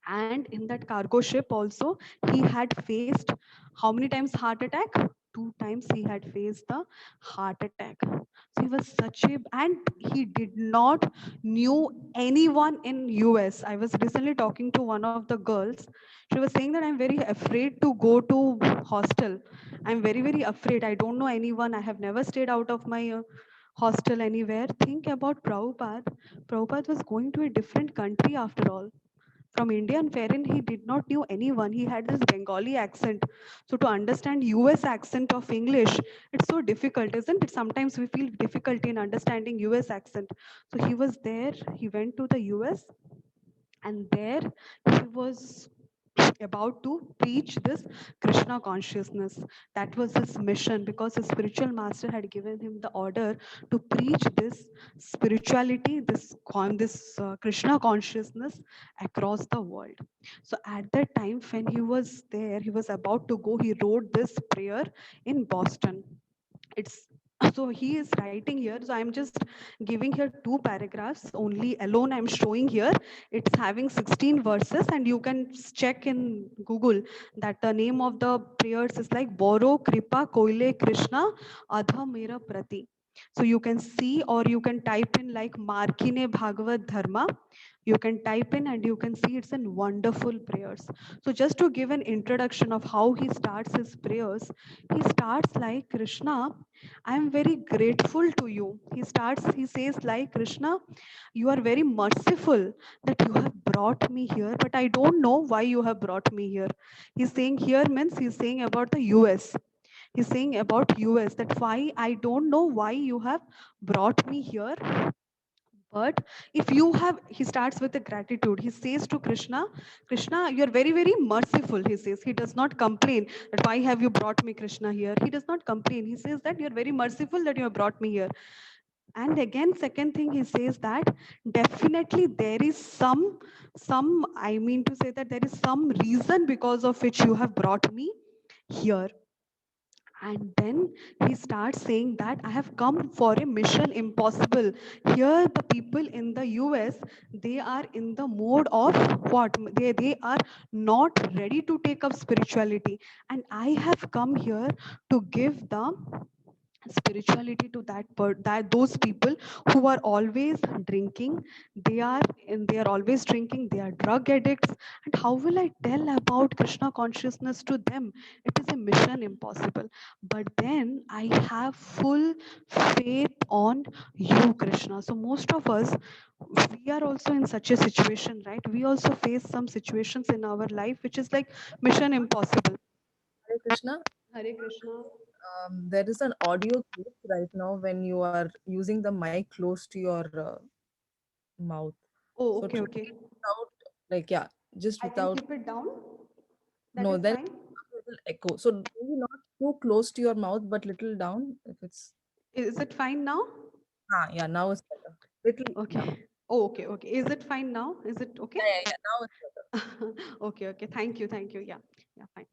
And in that cargo ship also, he had faced how many times heart attack? 2 times he had faced the heart attack. So he was such a, and he did not knew anyone in US. I was recently talking to one of the girls. She was saying that I'm very afraid to go to hostel. I'm very afraid. I don't know anyone. I have never stayed out of my hostel anywhere. Think about Prabhupada. Prabhupada was going to a different country after all, from India, and wherein he did not knew anyone. He had this Bengali accent. So to understand US accent of English, it's so difficult, isn't it? Sometimes we feel difficulty in understanding US accent. So he was there, he went to the US, and there he was about to preach this Krishna consciousness. That was his mission, because his spiritual master had given him the order to preach this spirituality, this Krishna consciousness across the world. So at that time, when he was there, he was about to go, he wrote this prayer in Boston. It's so he is writing here. So I'm just giving here 2 paragraphs only alone. I'm showing here. It's having 16 verses, and you can check in Google that the name of the prayers is like Boro Kripa Koile Krishna Adha Mera Prati. So you can see, or you can type in like Markine Bhagavad Dharma. You can type in and you can see it's in wonderful prayers. So just to give an introduction of how he starts his prayers, he starts like, Krishna, I am very grateful to you. He says like, Krishna, you are very merciful that you have brought me here, but I don't know why you have brought me here. He's saying here means he's saying about the US. He's saying about US that why I don't know why you have brought me here. But if you have, he starts with a gratitude. He says to Krishna, Krishna, you're very, very merciful. He says, he does not complain that why have you brought me, Krishna, here. He does not complain. He says that you're very merciful that you have brought me here. And again, second thing, he says that definitely there is some, I mean to say that there is some reason because of which you have brought me here. And then he starts saying that I have come for a mission impossible. Here, the people in the US, they are in the mode of what? They are not ready to take up spirituality. And I have come here to give the spirituality to that those people who are always drinking. They are always drinking, they are drug addicts. And how will I tell about Krishna consciousness to them? It is a mission impossible. But then I have full faith on you, Krishna. So most of us, we are also in such a situation, right? We also face some situations in our life which is like mission impossible. Hare Krishna. Hare Krishna. There is an audio clip right now when you are using the mic close to your mouth. Oh, So okay, try okay. without, like, yeah, just I can without, keep it down. That no, is then fine. a little echo. So maybe not too close to your mouth, but little down. If it's, Is it fine now? yeah, now it's better. Little, yeah, Okay. Oh, okay, okay. Is it fine now? Is it okay? yeah. Now it's better. Okay, okay. Thank you, thank you. Yeah, yeah, fine.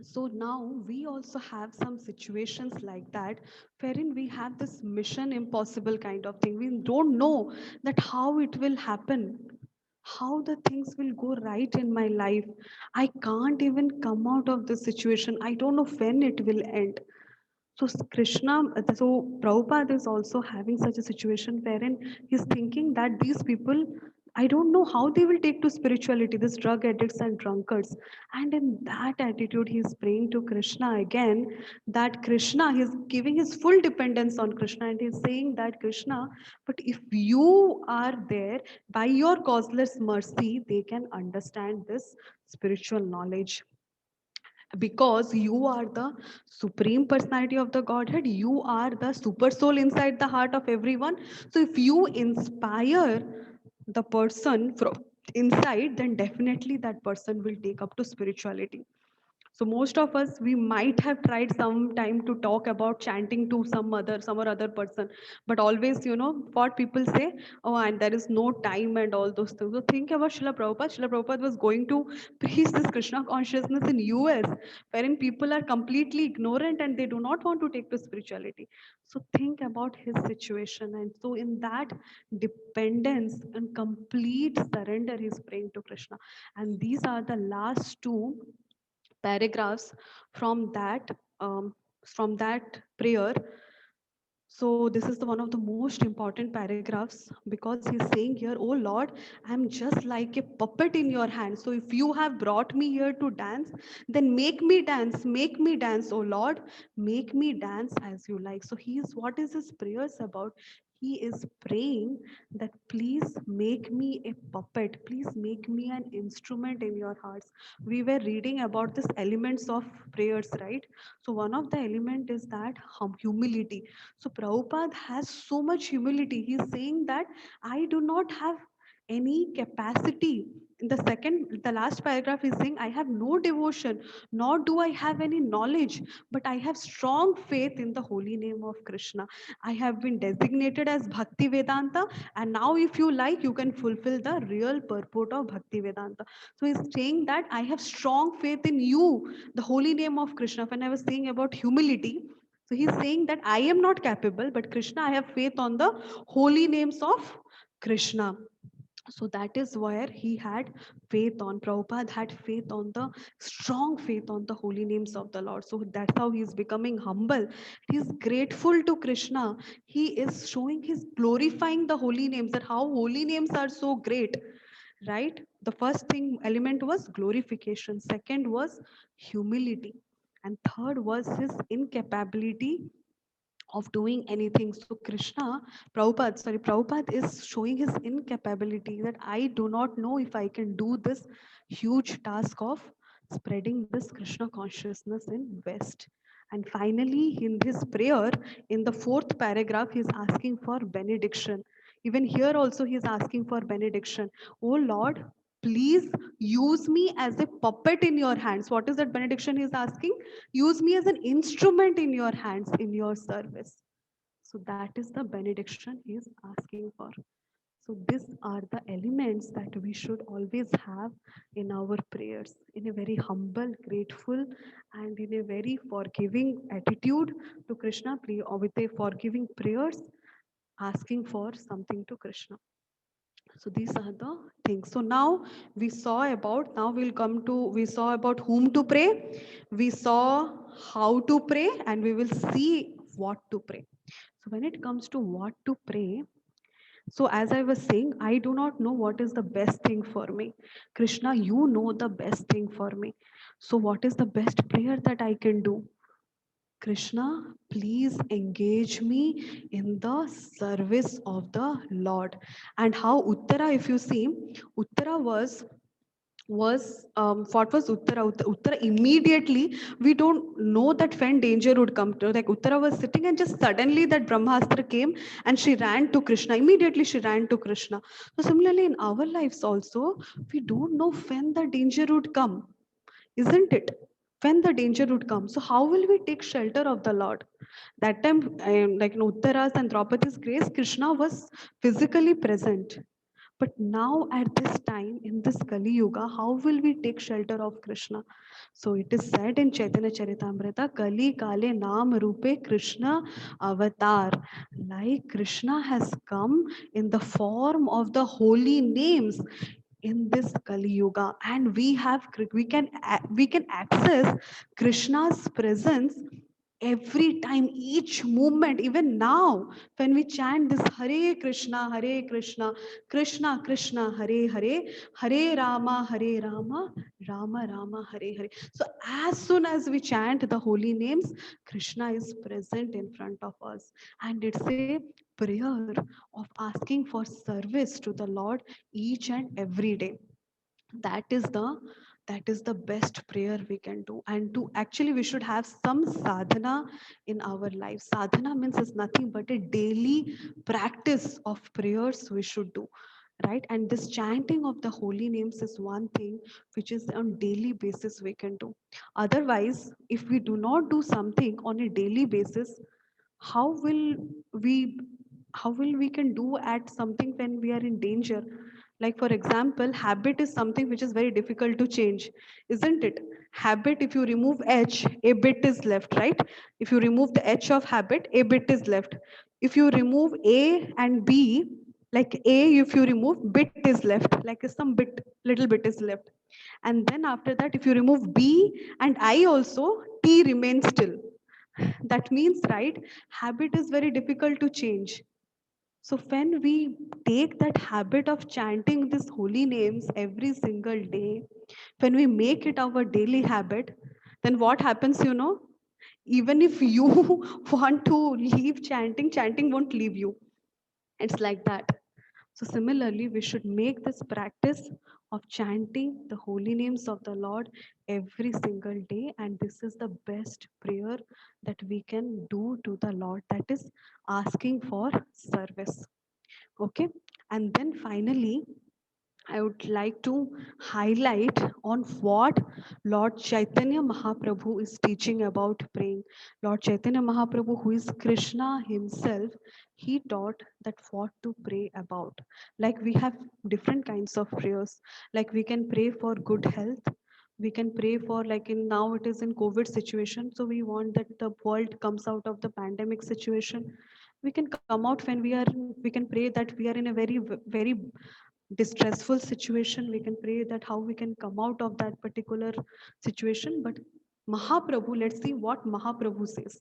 So now we also have some situations like that wherein we have this mission impossible kind of thing. We don't know that how it will happen, how the things will go right in my life. I can't even come out of this situation. I don't know when it will end. So Krishna, so Prabhupada is also having such a situation wherein he's thinking that these people, I don't know how they will take to spirituality, these drug addicts and drunkards. And in that attitude, he's praying to Krishna again, that Krishna, he's giving his full dependence on Krishna, and he's saying that Krishna, but if you are there, by your causeless mercy, they can understand this spiritual knowledge, because you are the supreme personality of the Godhead. You are the super soul inside the heart of everyone. So if you inspire the person from inside, then definitely that person will take up to spirituality. So most of us, we might have tried some time to talk about chanting to some or other person, but always, what people say, oh, and there is no time and all those things. So think about Srila Prabhupada. Srila Prabhupada was going to preach this Krishna consciousness in US, wherein people are completely ignorant and they do not want to take to spirituality. So think about his situation. And so in that dependence and complete surrender, he's praying to Krishna. And these are the last two paragraphs from that prayer. So this is the one of the most important paragraphs, because he's saying here, oh Lord, I'm just like a puppet in your hand. So if you have brought me here to dance, then make me dance, oh Lord, make me dance as you like. So what is his prayers about? He is praying that please make me a puppet, please make me an instrument in your hearts. We were reading about this elements of prayers, right? So one of the element is that humility. So Prabhupada has so much humility. He's saying that I do not have any capacity. In the last paragraph is saying, I have no devotion, nor do I have any knowledge, but I have strong faith in the holy name of Krishna. I have been designated as Bhakti Vedanta, and now if you like, you can fulfill the real purport of Bhakti Vedanta. So he's saying that I have strong faith in you, the holy name of Krishna. When I was saying about humility, so he's saying that I am not capable, but Krishna, I have faith on the holy names of Krishna. So that is where he had faith on. Prabhupada had faith on the strong faith on the holy names of the Lord. So that's how he is becoming humble. He is grateful to Krishna. He is showing his glorifying the holy names, that how holy names are so great, right? The first thing element was glorification, second was humility, and third was his incapability of doing anything. So Prabhupada is showing his incapability, that I do not know if I can do this huge task of spreading this Krishna consciousness in West. And finally, in his prayer, in the fourth paragraph, he is asking for benediction. Even here also, he is asking for benediction. Oh Lord, please use me as a puppet in your hands. What is that benediction he is asking? Use me as an instrument in your hands, in your service. So that is the benediction he is asking for. So these are the elements that we should always have in our prayers, in a very humble, grateful, and in a very forgiving attitude to Krishna, or with a forgiving prayers, asking for something to Krishna. So these are the things. So now we'll come to, we saw about whom to pray, we saw how to pray, and we will see what to pray. So when it comes to what to pray, so as I was saying, I do not know what is the best thing for me. Krishna, you know the best thing for me. So what is the best prayer that I can do? Krishna, please engage me in the service of the Lord. And how Uttara, if you see, Uttara was what was Uttara immediately, we don't know that when danger would come to, like Uttara was sitting and just suddenly that Brahmastra came and she ran to Krishna. Immediately she ran to Krishna. So similarly in our lives also, we don't know when the danger would come, isn't it? When the danger would come. So how will we take shelter of the Lord? That time, like in Uttara's and Draupadi's grace, Krishna was physically present. But now at this time, in this Kali Yuga, how will we take shelter of Krishna? So it is said in Chaitanya Charitamrita, Kali Kale Naam Rupe Krishna Avatar. Like Krishna has come in the form of the holy names in this Kali Yuga, and we can access Krishna's presence every time, each movement. Even now when we chant this Hare Krishna, Hare Krishna, Krishna Krishna, Hare Hare, Hare Rama, Hare Rama, Rama Rama, Hare Hare. So as soon as we chant the holy names, Krishna is present in front of us, and it's a prayer of asking for service to the Lord each and every day. That is the best prayer we can do. And to actually, we should have some sadhana in our life. Sadhana means is nothing but a daily practice of prayers we should do, right? And this chanting of the holy names is one thing which is on daily basis we can do. Otherwise, if we do not do something on a daily basis, how will we how will we can do at something when we are in danger? Like for example, habit is something which is very difficult to change, isn't it? Habit, if you remove h, a bit is left, right? If you remove the h of habit, a bit is left. If you remove a and b, like a, if you remove, bit is left, like some bit, little bit is left. And then after that, if you remove b and I also, t remains still. That means, right, habit is very difficult to change. So when we take that habit of chanting these holy names every single day, when we make it our daily habit, then what happens, you know? Even if you want to leave chanting, chanting won't leave you. It's like that. So similarly, we should make this practice of chanting the holy names of the Lord every single day. And this is the best prayer that we can do to the Lord. That is asking for service. Okay. And then finally, I would like to highlight on what Lord Chaitanya Mahaprabhu is teaching about praying. Lord Chaitanya Mahaprabhu, who is Krishna himself, he taught that what to pray about. Like we have different kinds of prayers. Like we can pray for good health. We can pray for, like in now it is in COVID situation. So we want that the world comes out of the pandemic situation. We can come out when we can pray that we are in a very distressful situation. We can pray that how we can come out of that particular situation. But Mahaprabhu, let's see what Mahaprabhu says.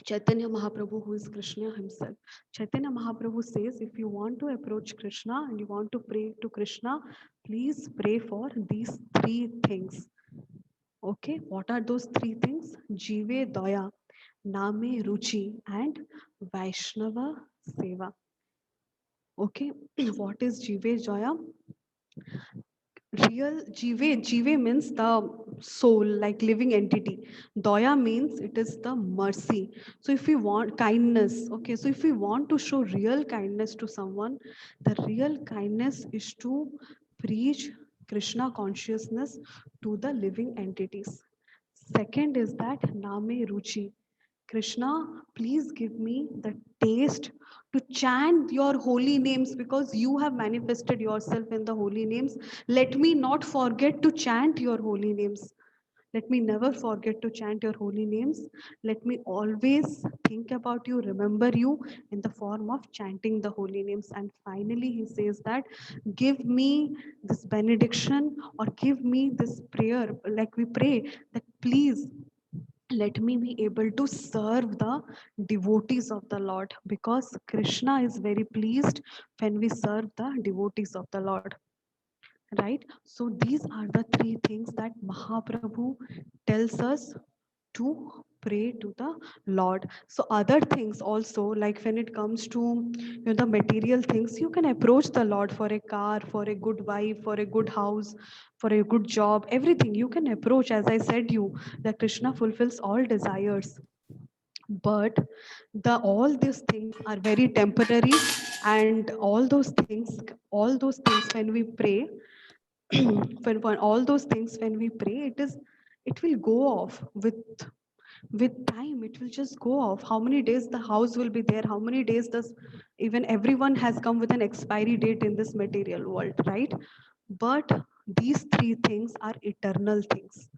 Chaitanya Mahaprabhu, who is Krishna himself. Chaitanya Mahaprabhu says, if you want to approach Krishna and you want to pray to Krishna, please pray for these three things. Okay, what are those three things? Jive Daya, Name Ruchi, and Vaishnava Seva. Okay, what is Jive Daya? Real Jive means the soul, like living entity. Daya means it is the mercy. So if we want kindness, okay, so if we want to show real kindness to someone, the real kindness is to preach Krishna consciousness to the living entities. Second is that Name Ruchi. Krishna, please give me the taste to chant your holy names, because you have manifested yourself in the holy names. Let me not forget to chant your holy names. Let me never forget to chant your holy names. Let me always think about you, remember you in the form of chanting the holy names. And finally, he says that give me this benediction, or give me this prayer, like we pray that please let me be able to serve the devotees of the Lord, because Krishna is very pleased when we serve the devotees of the Lord. Right? So these are the three things that Mahaprabhu tells us to pray to the Lord. So other things also, like when it comes to the material things, you can approach the Lord for a car, for a good wife, for a good house, for a good job, everything you can approach. As I said you, that Krishna fulfills all desires. But all these things are very temporary, and all those things when we pray, when all those things when we pray, it will go off with time. It will just go off. How many days the house will be there? How many days does even everyone has come with an expiry date in this material world, right? But these three things are eternal things,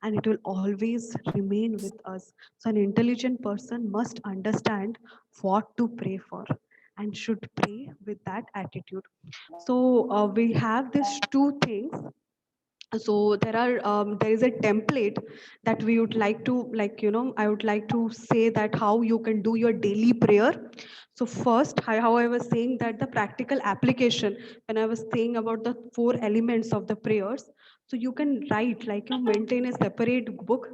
and it will always remain with us. So an intelligent person must understand what to pray for and should pray with that attitude. So we have these two things. So there is a template that we would like to, I would like to say that how you can do your daily prayer. So first, how I was saying that the practical application, when I was saying about the four elements of the prayers, so you can write, like you maintain a separate book.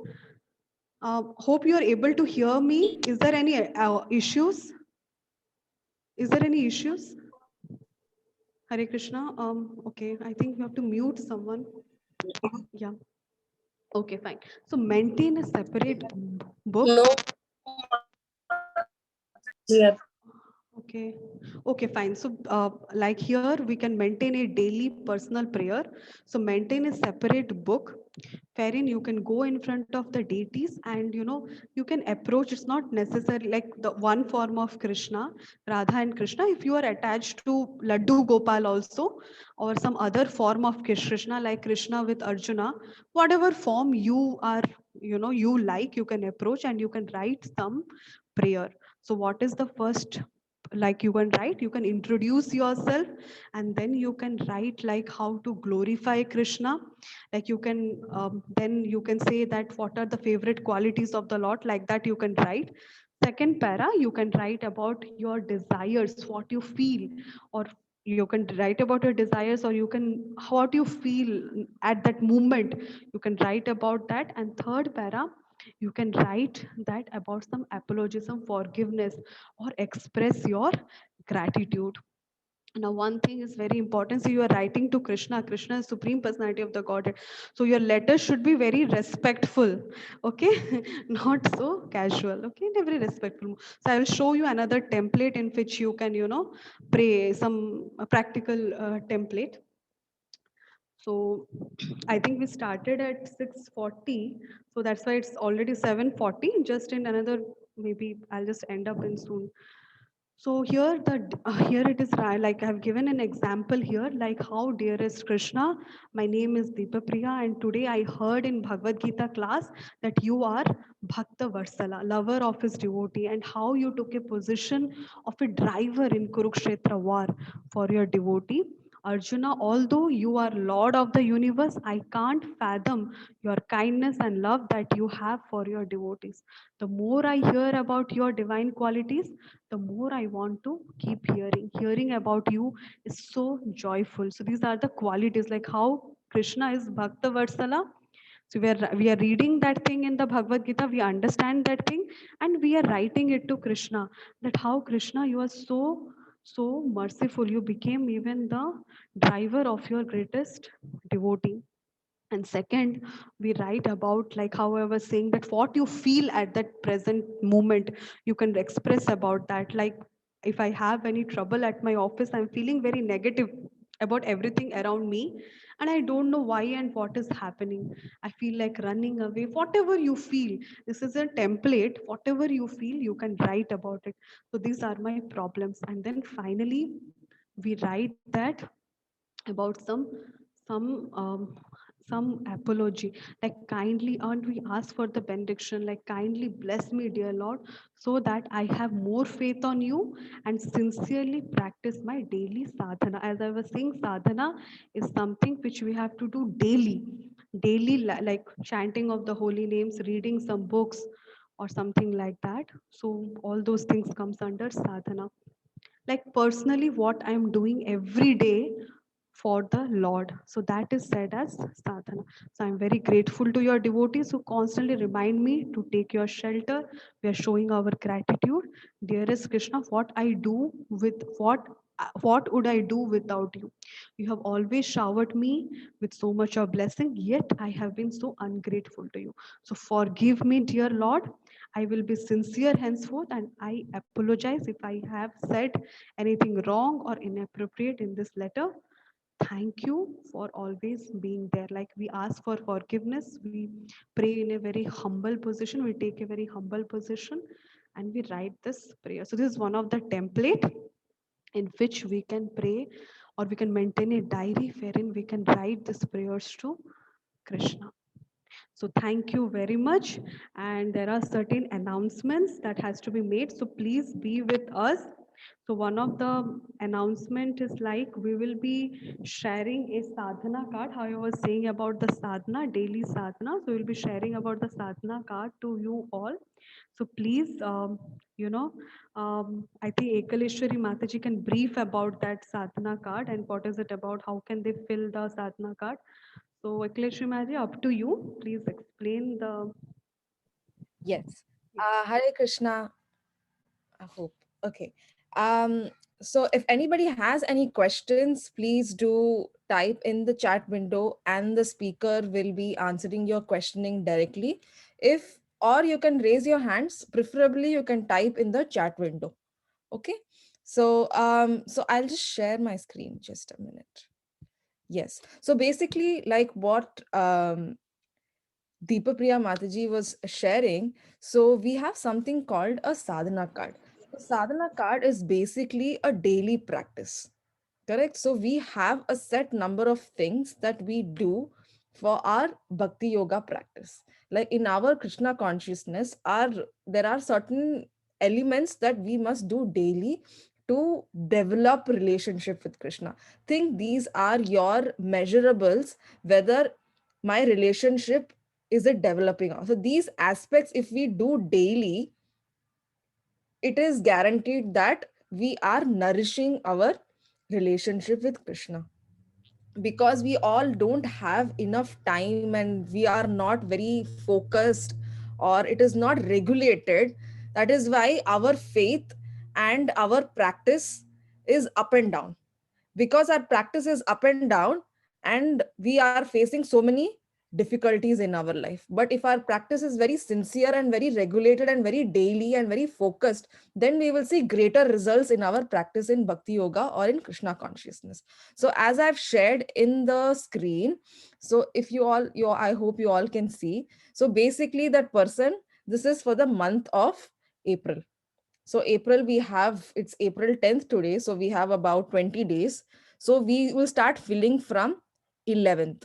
Hope you are able to hear me. Is there any issues? Is there any issues? Hare Krishna. Okay, I think you have to mute someone. Yeah. Okay, fine. So maintain a separate book. No. Yeah. Okay. Okay, fine. So like here, we can maintain a daily personal prayer. So maintain a separate book wherein you can go in front of the deities, and you can approach. It's not necessary like the one form of Krishna, Radha and Krishna. If you are attached to Laddu Gopal also, or some other form of Krishna, like Krishna with Arjuna, whatever form you are, you like, you can approach and you can write some prayer. So what is the first, like you can introduce yourself, and then you can write like how to glorify Krishna. Like you can then you can say that what are the favorite qualities of the Lord, like that you can write. Second para, you can write about your desires, what you feel, or you can write about your desires, or you can what you feel at that moment, you can write about that. And third para, you can write that about some apologism, forgiveness, or express your gratitude. Now one thing is very important. So you are writing to Krishna. Krishna is supreme personality of the Godhead, so your letter should be very respectful. Okay. Not so casual. Okay, very respectful. So I will show you another template in which you can pray some practical template. So I think we started at 6:40, so that's why it's already 7:40. Just in another, maybe I'll just end up in soon. So here it is, like I have given an example here, like how dearest Krishna, my name is Deepapriya, and today I heard in Bhagavad Gita class that you are Bhakta Varsala, lover of his devotee, and how you took a position of a driver in Kurukshetra war for your devotee. Arjuna, although you are Lord of the universe, I can't fathom your kindness and love that you have for your devotees. The more I hear about your divine qualities, the more I want to keep hearing. Hearing about you is so joyful. So these are the qualities, like how Krishna is Bhakta Vatsala. So we are reading that thing in the Bhagavad Gita, we understand that thing, and we are writing it to Krishna. That how Krishna, you are so merciful. You became even the driver of your greatest devotee. And second, we write about, like how I was saying, that what you feel at that present moment, you can express about that. Like if I have any trouble at my office, I'm feeling very negative about everything around me, and I don't know why and what is happening. I feel like running away. Whatever you feel, this is a template. Whatever you feel, you can write about it. So these are my problems. And then finally, we write that about some apology, like kindly, and we ask for the benediction, like kindly bless me, dear Lord, so that I have more faith on you and sincerely practice my daily sadhana. As I was saying, sadhana is something which we have to do daily, like chanting of the holy names, reading some books or something like that. So all those things comes under sadhana. Like personally, what I'm doing every day for the Lord. So that is said as sadhana. So I'm very grateful to your devotees who constantly remind me to take your shelter. We are showing our gratitude. Dearest Krishna, what would I do without you? You have always showered me with so much of blessing, yet I have been so ungrateful to you. So forgive me, dear Lord. I will be sincere henceforth, and I apologize if I have said anything wrong or inappropriate in this letter. Thank you for always being there. Like we ask for forgiveness, we pray in a very humble position, we take a very humble position, and we write this prayer. So this is one of the template in which we can pray, or we can maintain a diary wherein we can write these prayers to Krishna. So thank you very much. And there are certain announcements that has to be made. So please be with us. So one of the announcement is like we will be sharing a sadhana card. How I was saying about the sadhana, daily sadhana. So we'll be sharing about the sadhana card to you all. So please, I think Ekaleshwari Mataji can brief about that sadhana card and what is it about, how can they fill the sadhana card. So Ekaleshwari Mataji, up to you. Please explain the. Yes. Hare Krishna. I hope. Okay. Um, so if anybody has any questions, please do type in the chat window and the speaker will be answering your questioning directly. If or you can raise your hands, preferably you can type in the chat window. Okay. So I'll just share my screen just a minute. Yes. So basically, like what Deepapriya Mataji was sharing, so we have something called a sadhana card. So sadhana card is basically a daily practice. Correct. So we have a set number of things that we do for our bhakti yoga practice. Like in our Krishna consciousness, there are certain elements that we must do daily to develop relationship with Krishna. Think these are your measurables, whether my relationship is it developing. So these aspects, if we do daily, it is guaranteed that we are nourishing our relationship with Krishna, because we all don't have enough time and we are not very focused, or it is not regulated. That is why our faith and our practice is up and down, because our practice is up and down and we are facing so many difficulties in our life. But if our practice is very sincere and very regulated and very daily and very focused, then we will see greater results in our practice in bhakti yoga or in Krishna consciousness. So as I've shared in the screen, so if you I hope you all can see. So basically that person, this is for the month of April. So April, we have, it's April 10th today. So we have about 20 days. So we will start filling from 11th.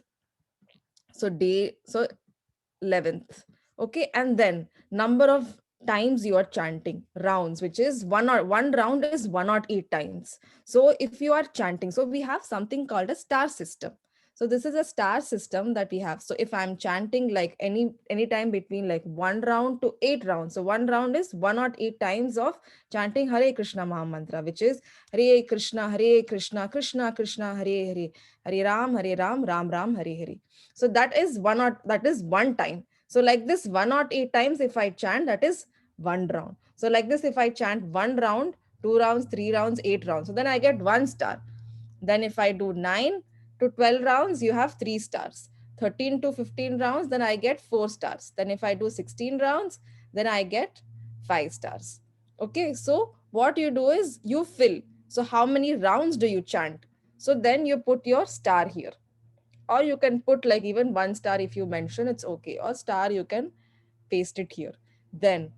So 11th. Okay. And then number of times you are chanting, rounds, which is one round is 108 times. So if you are chanting, so we have something called a star system. So this is a star system that we have. So if I'm chanting like any time between like 1 round to 8 rounds, so 1 round is 108 times of chanting Hare Krishna Maha Mantra, which is Hare Krishna, Krishna Krishna, Hare Hare, Hare Ram, Ram Ram, Hare Hare. So that is that is one time. So like this 108 times if I chant, that is 1 round. So like this, if I chant 1 round, 2 rounds, 3 rounds, 8 rounds, so then I get 1 star. Then if I do 9 to 12 rounds, you have 3 stars. 13 to 15 rounds, then I get 4 stars. Then if I do 16 rounds, then I get 5 stars. Okay, so what you do is you fill. So how many rounds do you chant? So then you put your star here, or you can put like even 1 star if you mention, it's okay, or star you can paste it here. Then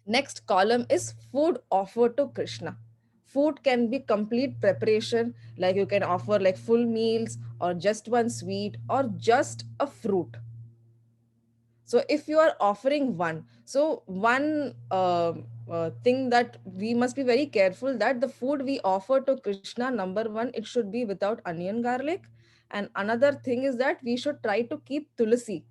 next column is food offered to Krishna. Food can be complete preparation, like you can offer like full meals or just one sweet or just a fruit. So if you are offering one, so one thing that we must be very careful, that the food we offer to Krishna, number one, it should be without onion garlic. And another thing is that we should try to keep tulsi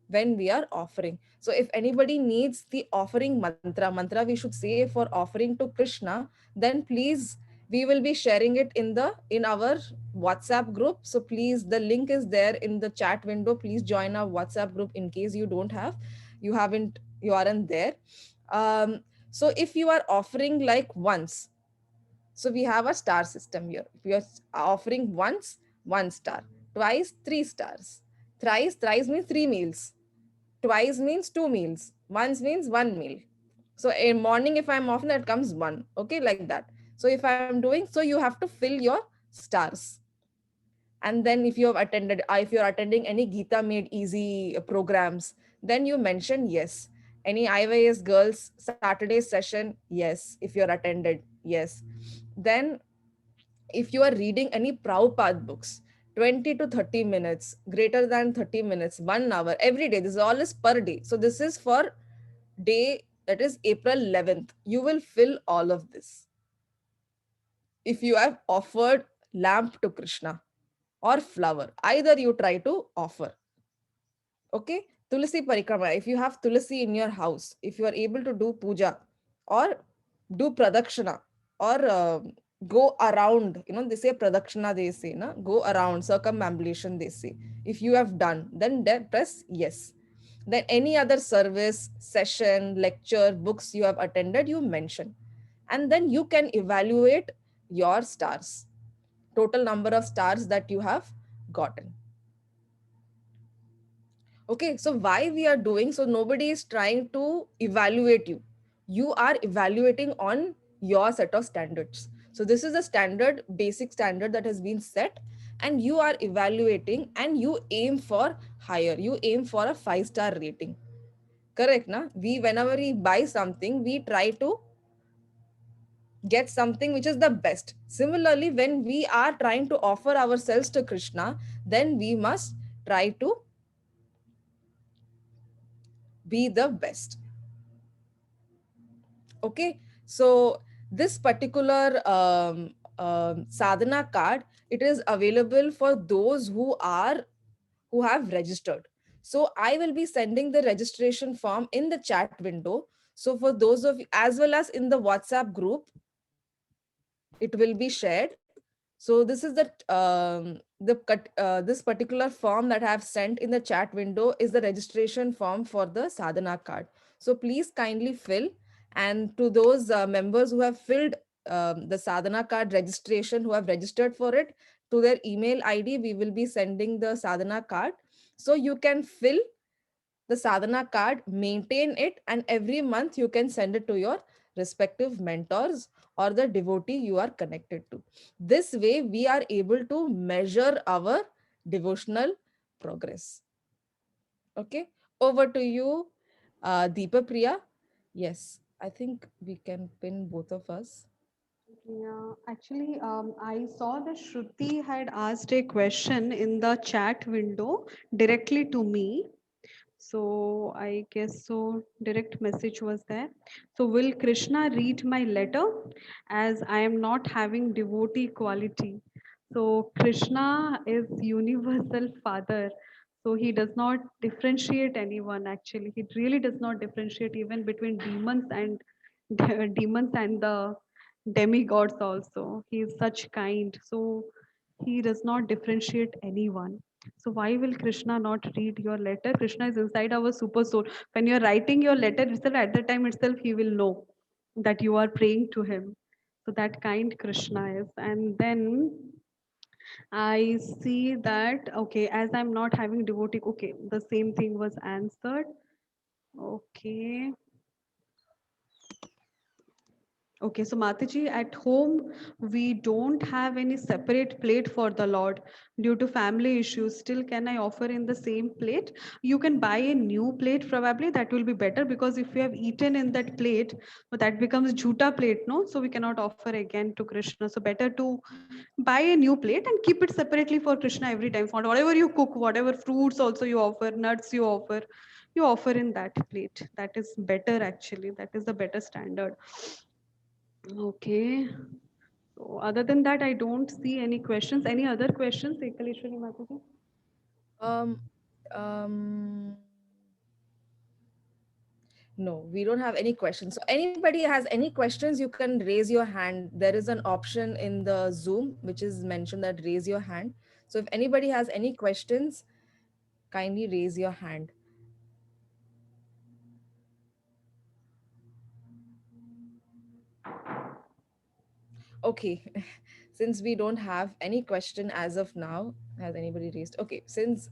when we are offering. So if anybody needs the offering mantra we should say for offering to Krishna, then please, we will be sharing it in our WhatsApp group. So please, the link is there in the chat window. Please join our WhatsApp group in case you aren't there. So if you are offering like once, so we have a star system here. If you are offering once, 1 star, twice, 3 stars, thrice means 3 meals, twice means 2 meals, once means 1 meal. So in morning, if I'm offering, that comes one. Okay, like that. So if I'm doing, so you have to fill your stars. And then if you're attending any Gita Made Easy programs, then you mention yes. Any IYS girls Saturday session, yes. If you're attended, yes. Then if you are reading any Prabhupada books, 20 to 30 minutes, greater than 30 minutes, 1 hour, every day, this is all is per day. So this is for day, that is April 11th. You will fill all of this. If you have offered lamp to Krishna or flower, either you try to offer. Okay, Tulsi Parikrama, if you have Tulsi in your house, if you are able to do puja or do pradakshina or go around, they say pradakshina, they say, na? Go around, circumambulation, they say. If you have done, then press yes. Then any other service, session, lecture, books you have attended, you mention. And then you can evaluate your stars, total number of stars that you have gotten. Okay, so why we are doing, so nobody is trying to evaluate you. You are evaluating on your set of standards. So this is a standard, basic standard that has been set, and you are evaluating and you aim for higher. You aim for a 5-star rating. Correct, na? Whenever we buy something, we try to get something which is the best. Similarly, when we are trying to offer ourselves to Krishna, then we must try to be the best. Okay, so this particular sadhana card, it is available for those who have registered. So I will be sending the registration form in the chat window. So for those of you, as well as in the WhatsApp group, it will be shared. So this is this particular form that I have sent in the chat window is the registration form for the sadhana card. So please kindly fill. And to those members who have filled the sadhana card registration, who have registered for it, to their email ID, we will be sending the sadhana card. So you can fill the sadhana card, maintain it, and every month you can send it to your respective mentors or the devotee you are connected to. This way, we are able to measure our devotional progress. Okay, over to you, Deepa Priya. Yes, I think we can pin both of us. Yeah, actually, I saw that Shruti had asked a question in the chat window directly to me. So I guess so direct message was there. So will Krishna read my letter as I am not having devotee quality? So Krishna is universal father. So he does not differentiate anyone actually. He really does not differentiate even between demons and demons and the demigods also. He is such kind. So he does not differentiate anyone. So why will Krishna not read your letter? Krishna is inside our super soul. When you're writing your letter itself, at the time itself, he will know that you are praying to him. So that kind Krishna is. And then I see that, okay, as I'm not having devotee, okay, the same thing was answered. Okay. Okay, so Mataji, at home, we don't have any separate plate for the Lord due to family issues. Still, can I offer in the same plate? You can buy a new plate, probably that will be better because if you have eaten in that plate, but that becomes jhuta plate, no? So we cannot offer again to Krishna. So better to buy a new plate and keep it separately for Krishna every time. For whatever you cook, whatever fruits also you offer, nuts you offer in that plate. That is better actually. That is the better standard. Okay. So other than that, I don't see any questions. Any other questions, Ekaleshwari Mataji? Um, um, no, we don't have any questions. So anybody has any questions, you can raise your hand. There is an option in the Zoom which is mentioned that raise your hand. So if anybody has any questions, kindly raise your hand. Okay. Since we don't have any question as of now, has anybody raised? Okay, since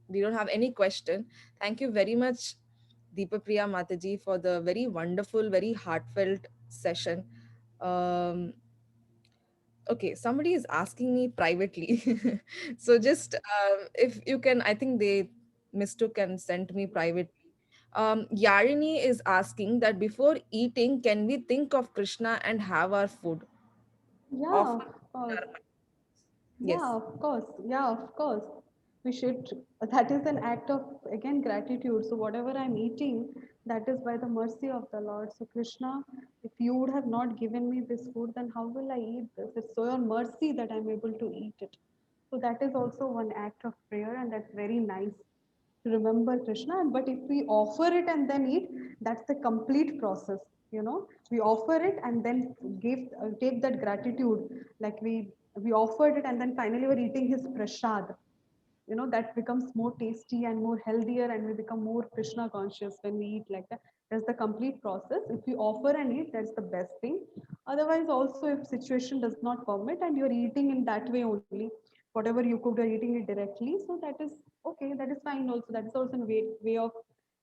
we don't have any question, thank you very much, Deepapriya Mataji, for the very wonderful, very heartfelt session. Um, okay, somebody is asking me privately. So just if you can, I think they mistook and sent me privately. Yarini is asking that before eating, can we think of Krishna and have our food? Yeah, Offer of course. our mind. Yeah, Yes. of course. Yeah, of course. We should, that is an act of, again, gratitude. So, whatever I'm eating, that is by the mercy of the Lord. So, Krishna, if you would have not given me this food, then how will I eat this? It's so your mercy that I'm able to eat it. So, that is also one act of prayer, and that's very nice to remember Krishna. But if we offer it and then eat, that's the complete process. You know, we offer it and then give take that gratitude, like we offered it and then finally we're eating his prasad. You know, that becomes more tasty and more healthier, and we become more Krishna conscious when we eat like that. That's the complete process. If we offer and eat, that's the best thing. Otherwise, also if situation does not permit and you're eating in that way only, whatever you cooked, you're eating it directly. So that is okay. That is fine. Also, that is also a way of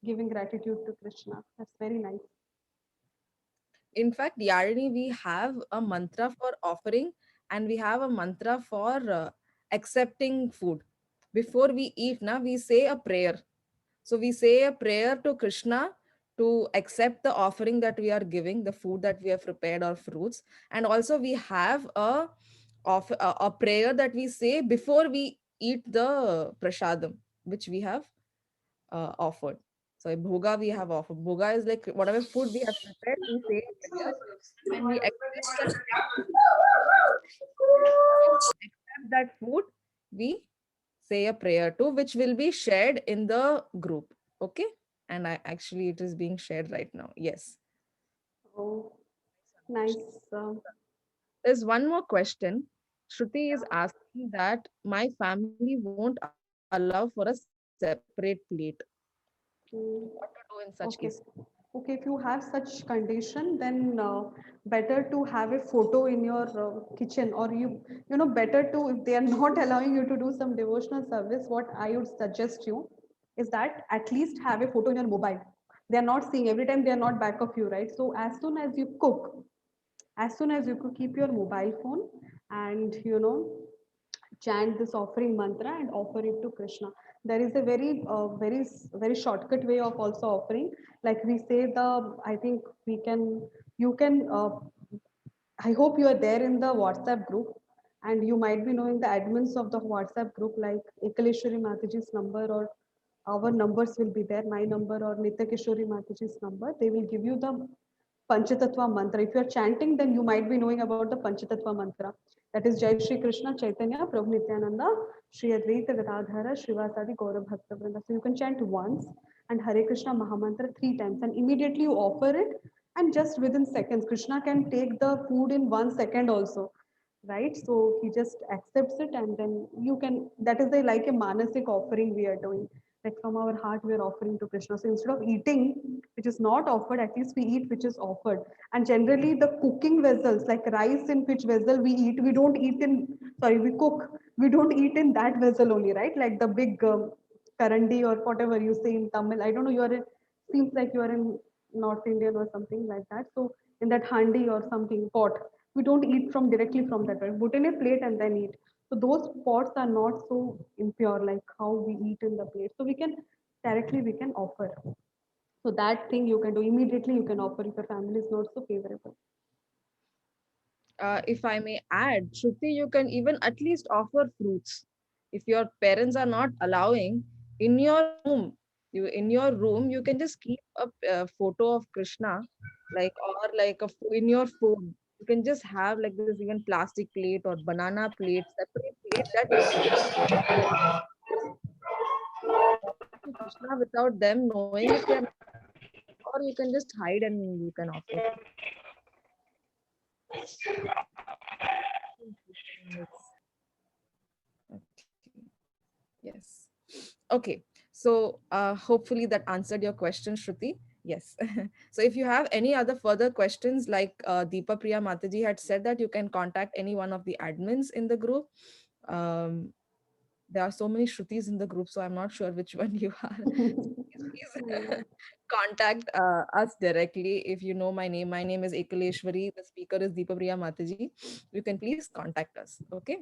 giving gratitude to Krishna. That's very nice. In fact, Yarini, we have a mantra for offering and we have a mantra for accepting food. Before we eat, na, we say a prayer. So we say a prayer to Krishna to accept the offering that we are giving, the food that we have prepared or fruits. And also we have a prayer that we say before we eat the prasadam, which we have offered. So bhoga we have offered. Bhoga is like whatever food we have prepared, we say a prayer. When we accept that food, we say a prayer too, which will be shared in the group. Okay. And I actually it is being shared right now. Yes. Oh, nice. There's one more question. Shruti is asking that my family won't allow for a separate plate. What to do in Mm, such case? okay. Okay, if you have such condition, then better to have a photo in your kitchen, or you know, better to, if they are not allowing you to do some devotional service, what I would suggest you is that at least have a photo in your mobile. They are not seeing every time, they are not back of you, right? So as soon as you could, keep your mobile phone and you know, chant this offering mantra and offer it to Krishna. There is a very shortcut way of also offering. Like we say I think you can. I hope you are there in the WhatsApp group, and you might be knowing the admins of the WhatsApp group, like Ekaleshwari Mataji's number or our numbers will be there, my number or Nitya Kishori Mataji's number. They will give you the Panchatattva mantra. If you're chanting, then you might be knowing about the Panchatattva mantra. That is Jai Shri Krishna, Chaitanya, Prabhu Nityananda, Shri Advaita Gadadhara, Srivasadi Gaura Bhakta Vrinda. So you can chant once and Hare Krishna Mahamantra 3 times, and immediately you offer it, and just within seconds, Krishna can take the food in 1 second also, right? So he just accepts it, and then you can, that is the like a manasik offering we are doing, like from our heart we are offering to Krishna. So instead of eating which is not offered, at least we eat which is offered. And generally the cooking vessels, like rice in which vessel we eat, we don't eat in, sorry, we cook, we don't eat in that vessel only, right? Like the big karandi or whatever you say in Tamil, I don't know, you are in, seems like you are in North Indian or something like that. So in that handi or something pot, we don't eat from directly from that, right? Put in a plate and then eat. So those pots are not so impure like how we eat in the plate. So we can directly we can offer. So that thing you can do immediately. You can offer if your family is not so favorable. If I may add, Shruti, you can even at least offer fruits. If your parents are not allowing, in your room, you can just keep a photo of Krishna, like, or like in your phone. You can just have like this even plastic plate or banana plate, separate plate that you to Krishna without them knowing if they are, or you can just hide and you can offer. Yes. Okay. So hopefully that answered your question, Shruti. Yes. So if you have any other further questions, like Deepa Priya Mataji had said, that you can contact any one of the admins in the group. Um, there are so many Shrutis in the group, so I'm not sure which one you are. Please contact us directly. If you know my name is Ekaleshwari. The speaker is Deepa Priya Mataji. You can please contact us. Okay.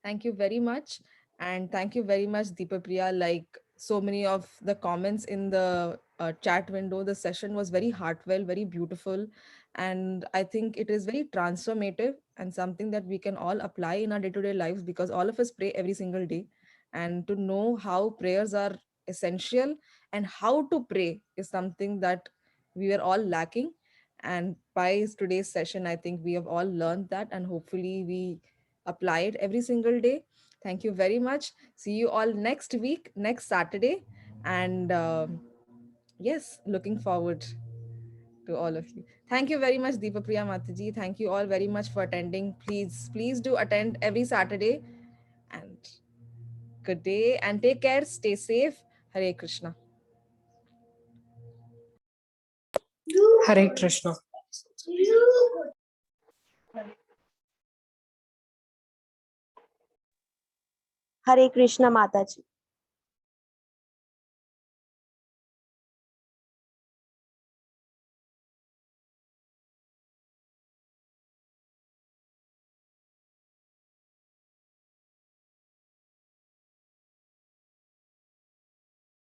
Thank you very much. And thank you very much, Deepa Priya. Like so many of the comments in the chat window, the session was very heartfelt, very beautiful. And I think it is very transformative and something that we can all apply in our day to day lives, because all of us pray every single day. And to know how prayers are essential and how to pray is something that we were all lacking. And by today's session, I think we have all learned that, and hopefully we apply it every single day. Thank you very much. See you all next week, next Saturday. And yes, looking forward to all of you. Thank you very much, Deepa Priya Mataji. Thank you all very much for attending. Please do attend every Saturday. And good day and take care. Stay safe. Hare Krishna. Hare Krishna. Hare Krishna Mataji.